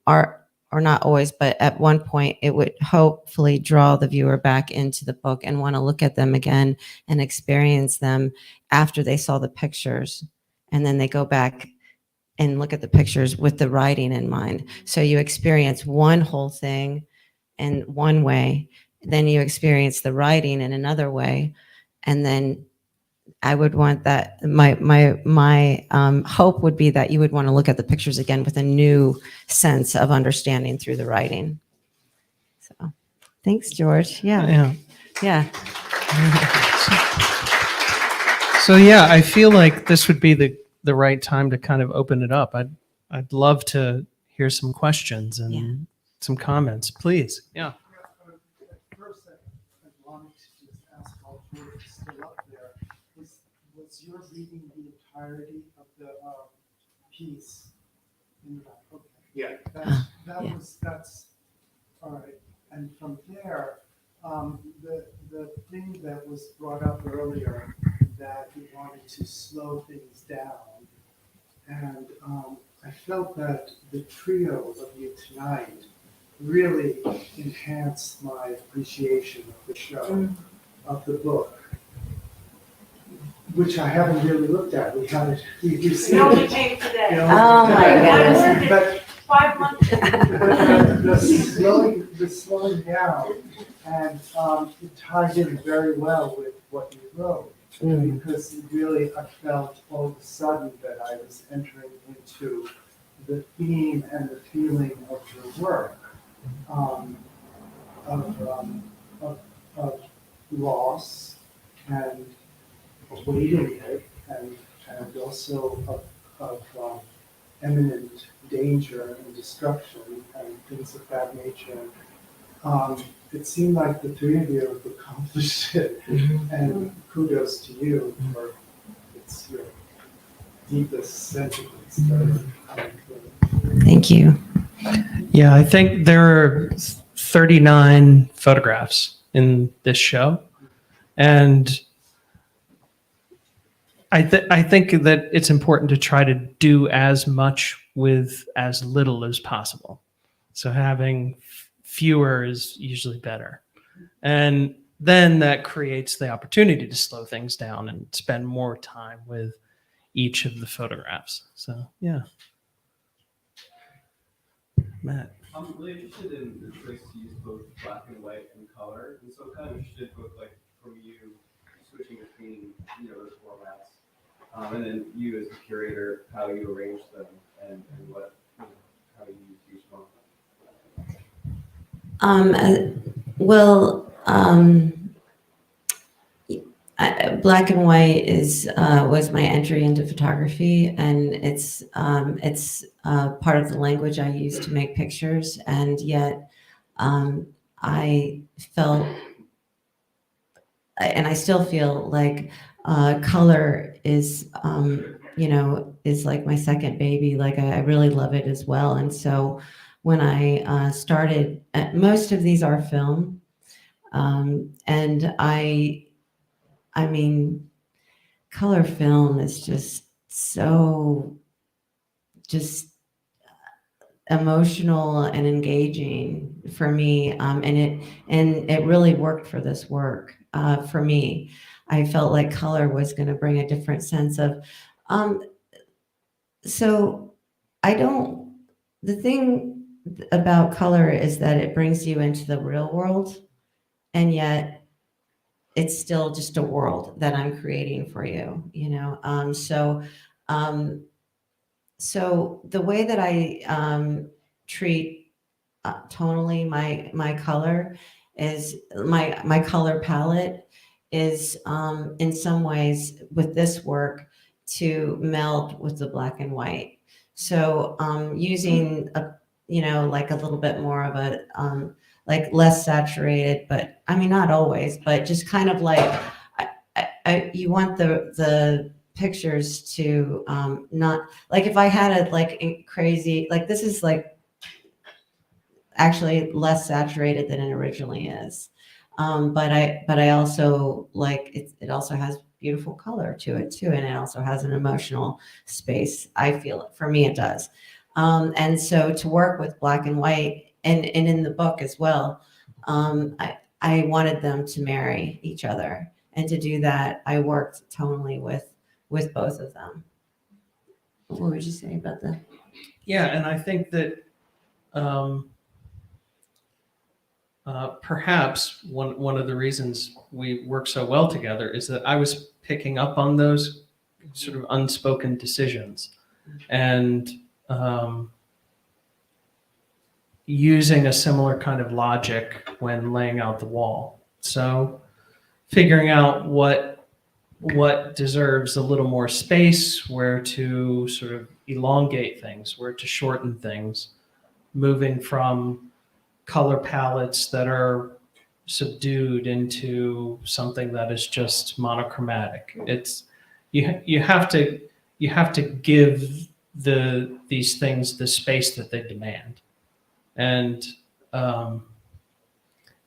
or not always, but at one point it would hopefully draw the viewer back into the book and want to look at them again and experience them after they saw the pictures. And then they go back and look at the pictures with the writing in mind. So you experience one whole thing in one way, then you experience the writing in another way. And then I would want that, my hope would be that you would want to look at the pictures again with a new sense of understanding through the writing. So thanks, George. Yeah. So yeah, I feel like this would be the right time to kind of open it up. I'd love to hear some questions and some comments, please. Yeah. At first, I wanted to just ask how George is still up there. Was your reading the entirety of the piece in the back? Okay. Yeah. That's all right. And from there, the thing that was brought up earlier, that you wanted to slow things down, and I felt that the trio of you tonight really enhanced my appreciation of the show, of the book, which I haven't really looked at. We only came today. Oh my goodness. But 5 months. the slowing down, and it tied in very well with what you wrote. Because really, I felt all of a sudden that I was entering into the theme and the feeling of your work, of loss and waiting it, and also of imminent danger and destruction and things of that nature. It seemed like the three of you have accomplished it, and kudos to you for it's your deepest sentiments that are coming through. Thank you. Yeah, I think there are 39 photographs in this show. And I think that it's important to try to do as much with as little as possible. So having fewer is usually better. And then that creates the opportunity to slow things down and spend more time with each of the photographs. So, yeah. Matt. I'm really interested in the choice to use both black and white and color, and so I'm kind of interested both like from you switching between those formats, and then you as the curator, how you arrange them and what how you use each one. Black and white was my entry into photography, and it's part of the language I use to make pictures, and yet I felt, and I still feel like color is is like my second baby. Like I really love it as well, and so when I started, most of these are film, and I mean, color film is just so emotional and engaging for me, and it really worked for this work for me. I felt like color was going to bring a different sense of. So the thing about color is that it brings you into the real world, and yet it's still just a world that I'm creating for you, So the way that I treat tonally my color is my color palette is in some ways with this work to meld with the black and white. So using like a little bit more of a like less saturated, but I mean, not always, but just kind of like, you want the pictures to not, like if I had a crazy, like this is like actually less saturated than it originally is. But I also like, it also has beautiful color to it too. And it also has an emotional space. I feel it, for me, it does. And so to work with black and white, and in the book as well, I wanted them to marry each other, and to do that, I worked tonally with both of them. What would you say about that? Yeah, and I think that perhaps one of the reasons we work so well together is that I was picking up on those sort of unspoken decisions, and using a similar kind of logic when laying out the wall. So figuring out what deserves a little more space, where to sort of elongate things, where to shorten things, moving from color palettes that are subdued into something that is just monochromatic. It's you have to give these things the space that they demand. And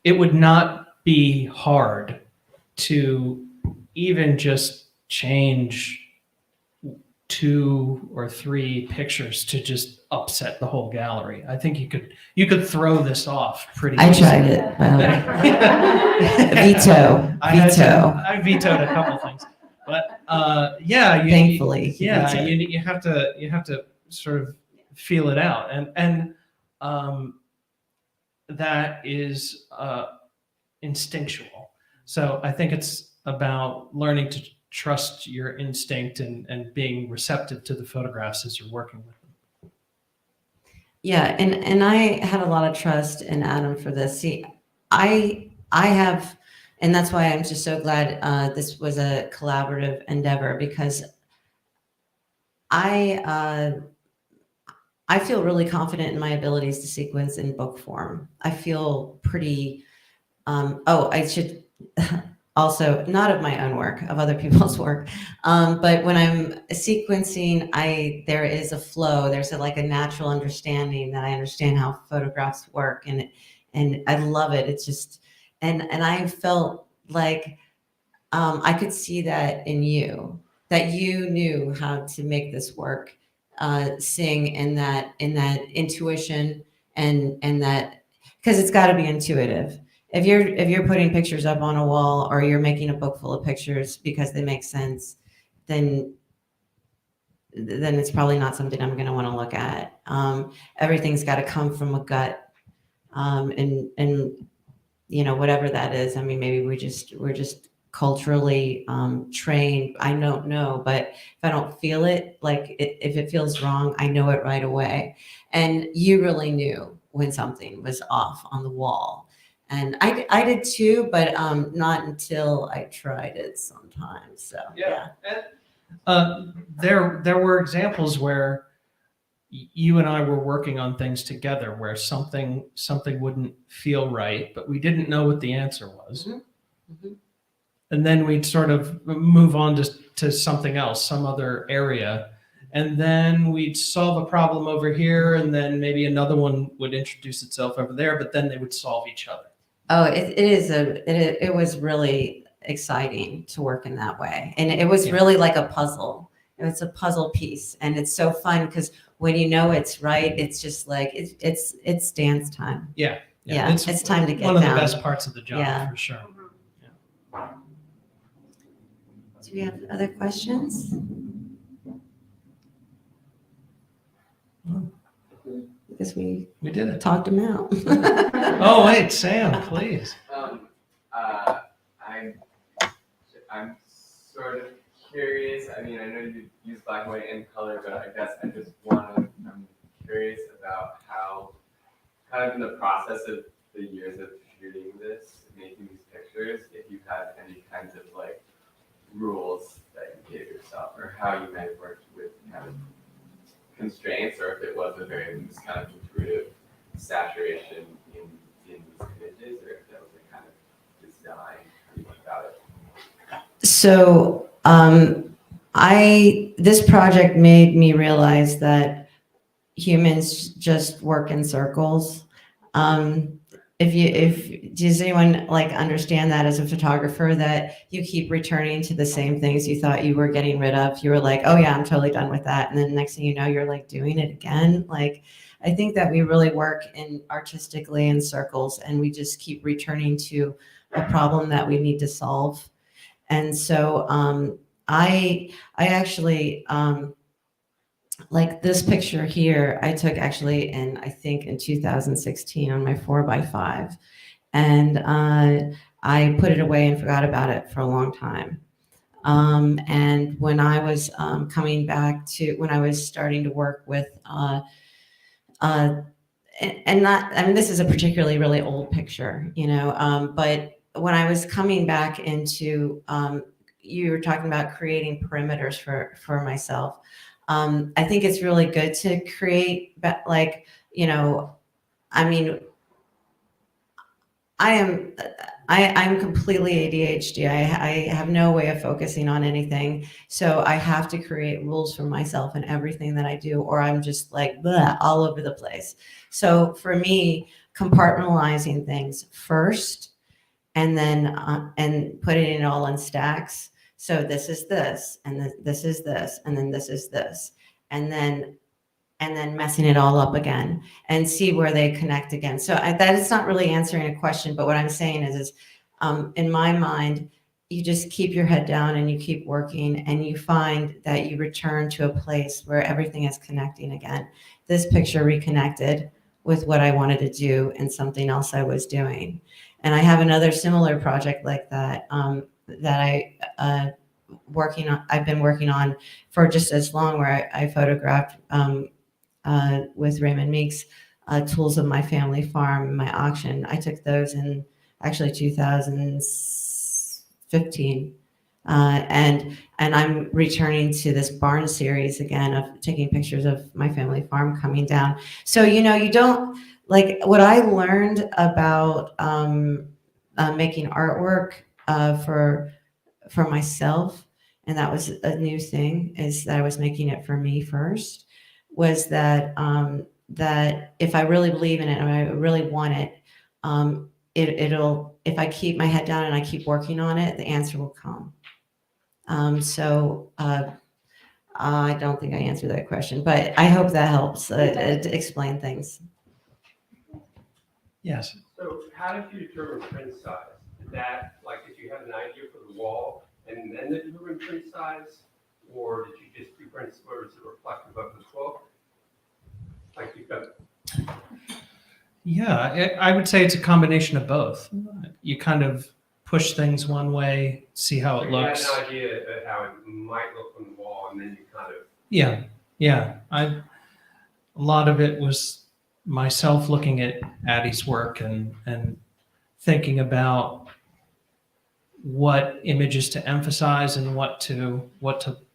it would not be hard to even just change 2 or 3 pictures to just upset the whole gallery. I think you could throw this off pretty I easily. tried it. Veto. I vetoed a couple things, but yeah, Thankfully, yeah, vetoed. you have to sort of feel it out, and that is instinctual. So I think it's about learning to trust your instinct and being receptive to the photographs as you're working with them. Yeah, and I had a lot of trust in Adam for this. See, I have, and that's why I'm just so glad this was a collaborative endeavor, because I feel really confident in my abilities to sequence in book form. I feel pretty. I should also, not of my own work, of other people's work, but when I'm sequencing, there is a flow. There's like a natural understanding that I understand how photographs work, and I love it. It's just, and I felt like I could see that in you. that you knew how to make this work, sing in that intuition and that, because it's got to be intuitive. If you're putting pictures up on a wall or you're making a book full of pictures because they make sense, then it's probably not something I'm going to want to look at. Everything's got to come from a gut, and whatever that is. I mean, maybe we're just culturally trained. I don't know, but if I don't feel it, if it feels wrong, I know it right away. And you really knew when something was off on the wall. And I did too, but not until I tried it sometimes. So yeah. And there were examples where you and I were working on things together where something wouldn't feel right, but we didn't know what the answer was. Mm-hmm. And then we'd sort of move on to something else, some other area. And then we'd solve a problem over here, and then maybe another one would introduce itself over there, but then they would solve each other. Oh, it was really exciting to work in that way. And it was really like a puzzle. It's a puzzle piece. And it's so fun because when you know it's right, it's just like, it's dance time. Yeah. Yeah, it's time to get one of down. the best parts of the job, Yeah. for sure. Do we have other questions? Because we did it. talked them out. Oh, wait, Sam, please. I'm sort of curious. I mean, I know you use black and white and color, but I guess I'm curious about how, kind of in the process of the years of shooting this, making these pictures, if you had any kinds of like rules that you gave yourself, or how you might have worked with kind of constraints, or if it was a very loose kind of intuitive saturation in these images, or if that was a kind of design, how you went about it. So this project made me realize that humans just work in circles. Does anyone like understand that as a photographer, that you keep returning to the same things you thought you were getting rid of? You were like, oh yeah, I'm totally done with that. And then next thing you know, you're like doing it again. Like, I think that we really work artistically in circles, and we just keep returning to a problem that we need to solve. And so I actually, like this picture here, I took actually I think in 2016 on my 4x5. And I put it away and forgot about it for a long time. And when I was when I was starting to work with, this is a particularly really old picture, but when I was coming back into, you were talking about creating perimeters for myself. I think it's really good to create, I'm completely ADHD. I have no way of focusing on anything. So I have to create rules for myself in everything that I do, or I'm just like blah, all over the place. So for me, compartmentalizing things first, and then and putting it all in stacks. So this is this, and this is this, and then this is this, and then messing it all up again, and see where they connect again. So that is not really answering a question, but what I'm saying is in my mind, you just keep your head down and you keep working, and you find that you return to a place where everything is connecting again. This picture reconnected with what I wanted to do and something else I was doing. And I have another similar project like that that I've been working on for just as long, where I photographed with Raymond Meeks tools of my family farm, my auction. I took those in actually 2015. And I'm returning to this barn series again of taking pictures of my family farm coming down. So, you don't, like, what I learned about making artwork for myself, and that was a new thing, is that I was making it for me first, was that that if I really believe in it and I really want it, it'll, if I keep my head down and I keep working on it, the answer will come. I don't think I answered that question, but I hope that helps to explain things. Yes. So how did you determine print size? Did that, like, did you have an idea for the wall and then determine print size? Or did you just do print, or is it reflective of the book? Like you've got, Yeah, I would say it's a combination of both. You kind of push things one way, see how it so you had looks. an idea of how it might look on the wall, and then you kind of, Yeah, yeah. A lot of it was myself looking at Addie's work and thinking about what images to emphasize and what to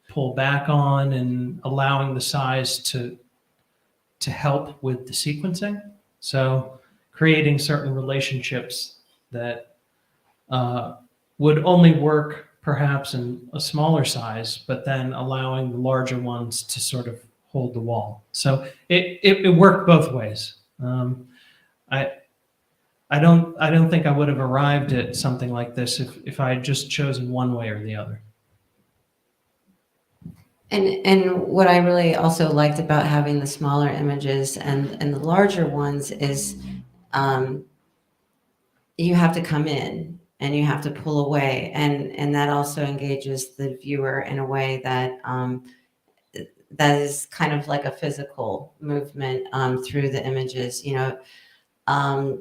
pull back on, and allowing the size to help with the sequencing. So creating certain relationships that would only work perhaps in a smaller size, but then allowing the larger ones to sort of hold the wall. So it worked both ways. I don't think I would have arrived at something like this if I had just chosen one way or the other. And what I really also liked about having the smaller images and the larger ones is you have to come in and you have to pull away, and that also engages the viewer in a way that that is kind of like a physical movement through the images. I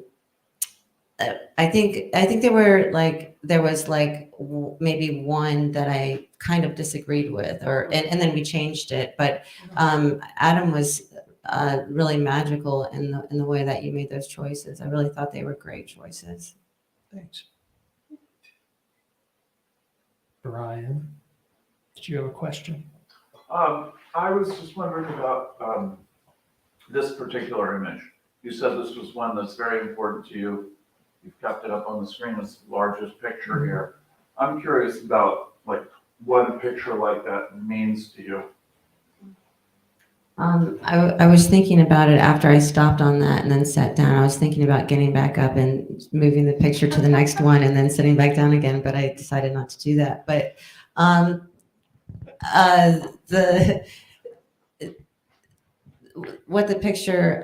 think there was maybe one that I kind of disagreed with, and then we changed it. But Adam was really magical in the way that you made those choices. I really thought they were great choices. Thanks. Brian, did you have a question? I was just wondering about this particular image. You said this was one that's very important to you. You've kept it up on the screen as the largest picture here. I'm curious about what a picture like that means to you. I was thinking about it after I stopped on that and then sat down. I was thinking about getting back up and moving the picture to the next one and then sitting back down again, but I decided not to do that. But what the picture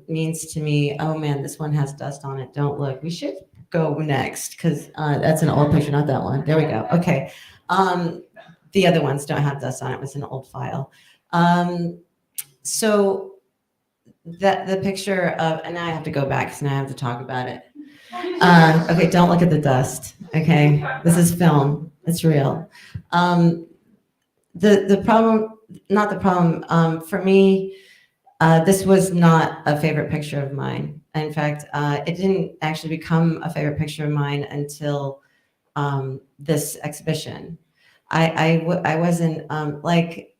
means to me, oh man, this one has dust on it. Don't look. We should go next because that's an old picture, not that one. There we go. Okay. The other ones don't have dust on it. It was an old file. So that the picture of, and now I have to go back because now I have to talk about it. Okay, don't look at the dust. Okay, this is film. It's real. The problem, not the problem, for me, this was not a favorite picture of mine. In fact, it didn't actually become a favorite picture of mine until this exhibition. I wasn't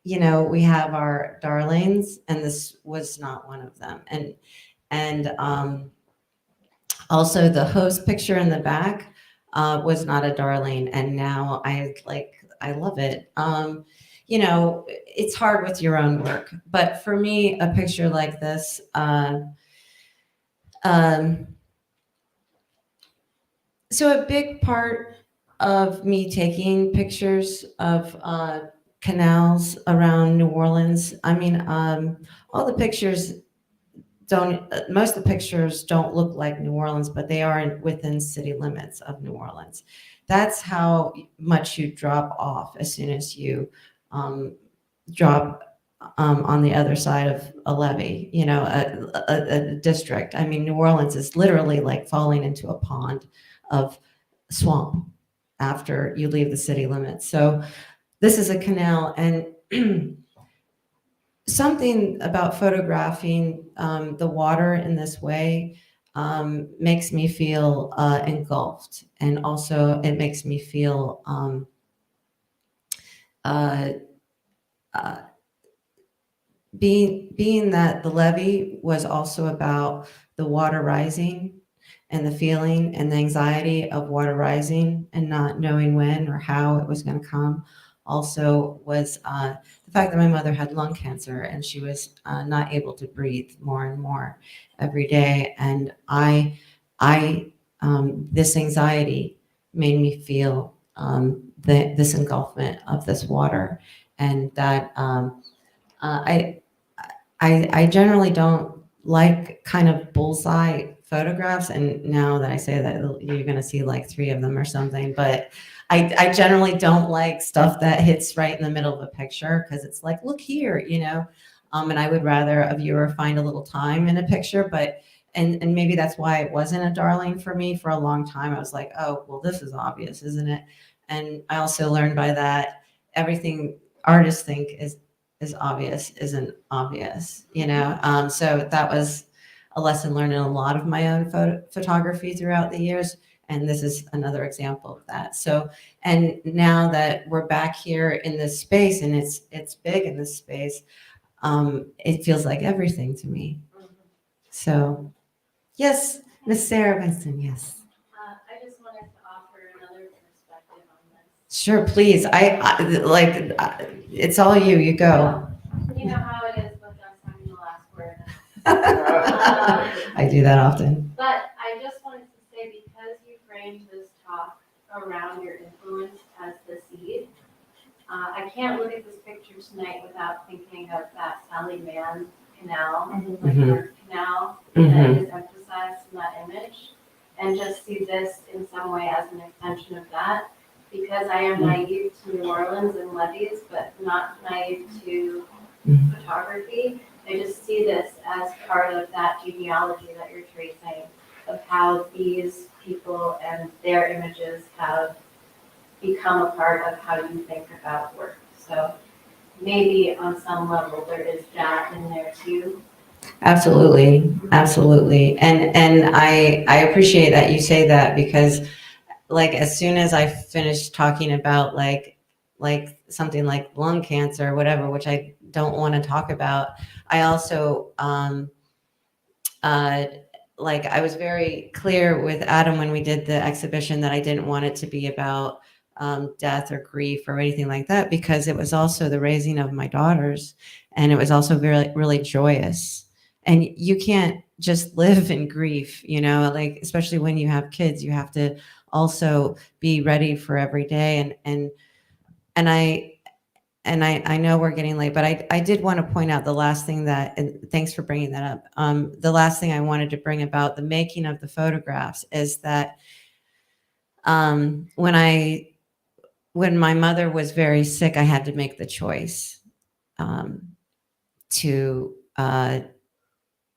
we have our darlings, and this was not one of them. And also the host picture in the back was not a darling, and now I love it. It's hard with your own work, but for me, a picture like this, so a big part of me taking pictures of canals around New Orleans. I mean, all the pictures most of the pictures don't look like New Orleans, but they are within city limits of New Orleans. That's how much you drop off as soon as you drop on the other side of a levee, a district. I mean, New Orleans is literally like falling into a pond of swamp after you leave the city limits. So this is a canal, and something about photographing the water in this way makes me feel engulfed, and also it makes me feel being that the levee was also about the water rising and the feeling and the anxiety of water rising and not knowing when or how it was going to come. Also was the fact that my mother had lung cancer and she was not able to breathe more and more every day. And this anxiety made me feel this engulfment of this water, and that I generally don't like kind of bullseye photographs, and now that I say that, you're going to see like 3 of them or something, but I generally don't like stuff that hits right in the middle of a picture, because it's like, look here, and I would rather a viewer find a little time in a picture, but and maybe that's why it wasn't a darling for me for a long time. I was like, oh, well, this is obvious, isn't it? And I also learned by that everything artists think is obvious isn't obvious, so that was a lesson learned in a lot of my own photography throughout the years, and this is another example of that. So, and now that we're back here in this space, and it's big in this space, it feels like everything to me. So yes, Miss Sarah Winston, yes. I just wanted to offer another perspective on this. Sure, please. It's all you. You go. You know how it is with us having the last word. I do that often. But I just wanted to say, because you framed this talk around your influence as the seed, I can't look at this picture tonight without thinking of that Sally Mann canal, like her canal that is emphasized in that image, and just see this in some way as an extension of that. Because I am naive to New Orleans and levees, but not naive to photography. I just see this as part of that genealogy that you're tracing, of how these people and their images have become a part of how you think about work. So maybe on some level there is that in there too. Absolutely, absolutely. And I appreciate that you say that, because like as soon as I finished talking about like something like lung cancer or whatever, which I don't want to talk about, I also like I was very clear with Adam when we did the exhibition that I didn't want it to be about death or grief or anything like that, because it was also the raising of my daughters, and it was also really joyous. And you can't just live in grief, like especially when you have kids, you have to also be ready for every day. And I know we're getting late, but I did want to point out the last thing that, and thanks for bringing that up. The last thing I wanted to bring about the making of the photographs is that when my mother was very sick, I had to make the choice to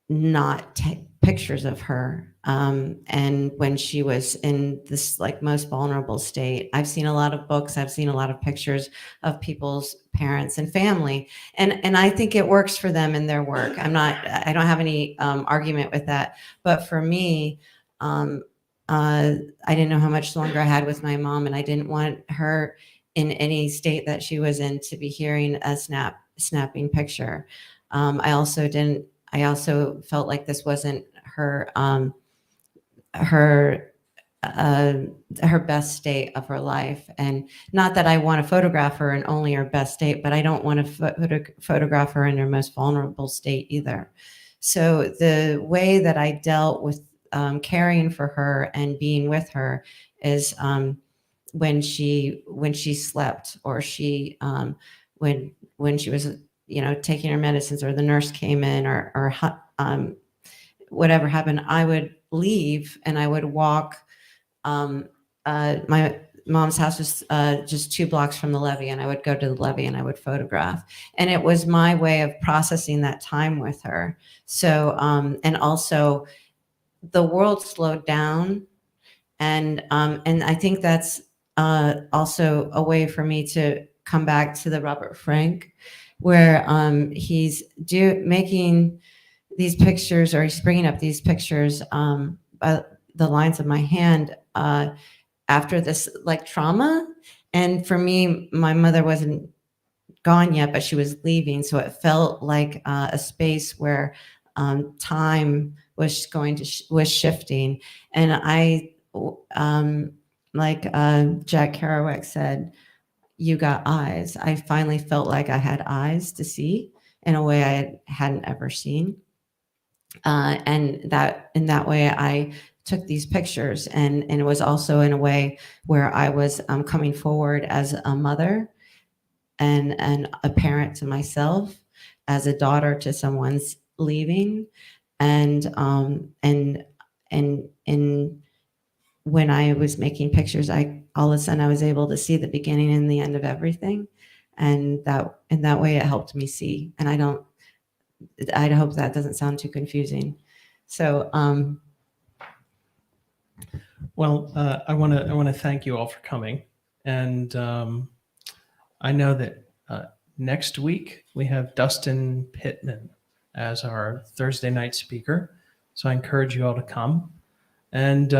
not take pictures of her. And when she was in this like most vulnerable state, I've seen a lot of books, I've seen a lot of pictures of people's parents and family. And I think it works for them in their work. I don't have any argument with that. But for me, I didn't know how much longer I had with my mom, and I didn't want her in any state that she was in to be hearing a snapping picture. I also felt like this wasn't her best state of her life. And not that I want to photograph her in only her best state, but I don't want to photograph her in her most vulnerable state either. So the way that I dealt with caring for her and being with her is when she slept, or she when she was taking her medicines, or the nurse came in, or whatever happened, I would leave and I would walk. My mom's house was just 2 blocks from the Levee, and I would go to the Levee and I would photograph. And it was my way of processing that time with her. So, and also the world slowed down. And I think that's also a way for me to come back to the Robert Frank, where he's making these pictures, or he's bringing up these pictures by the lines of my hand after this like trauma. And for me, my mother wasn't gone yet, but she was leaving. So it felt like a space where time was was shifting. And I, like Jack Kerouac said, you got eyes. I finally felt like I had eyes to see in a way I hadn't ever seen. And that in that way, I took these pictures. And it was also in a way where I was coming forward as a mother and a parent to myself, as a daughter to someone's leaving. And when I was making pictures, all of a sudden I was able to see the beginning and the end of everything. And that way it helped me see. And I hope that doesn't sound too confusing. So, Well, I want to thank you all for coming, and I know that next week we have Dustin Pittman as our Thursday night speaker, so I encourage you all to come. And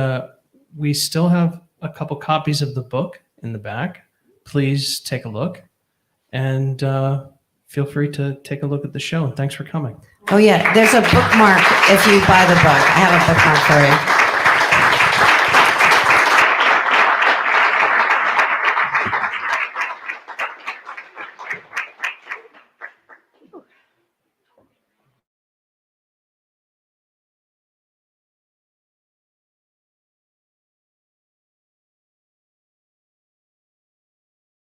we still have a couple copies of the book in the back. Please take a look, and feel free to take a look at the show. And thanks for coming. oh yeah, there's a bookmark if you buy the book. I have a bookmark for you.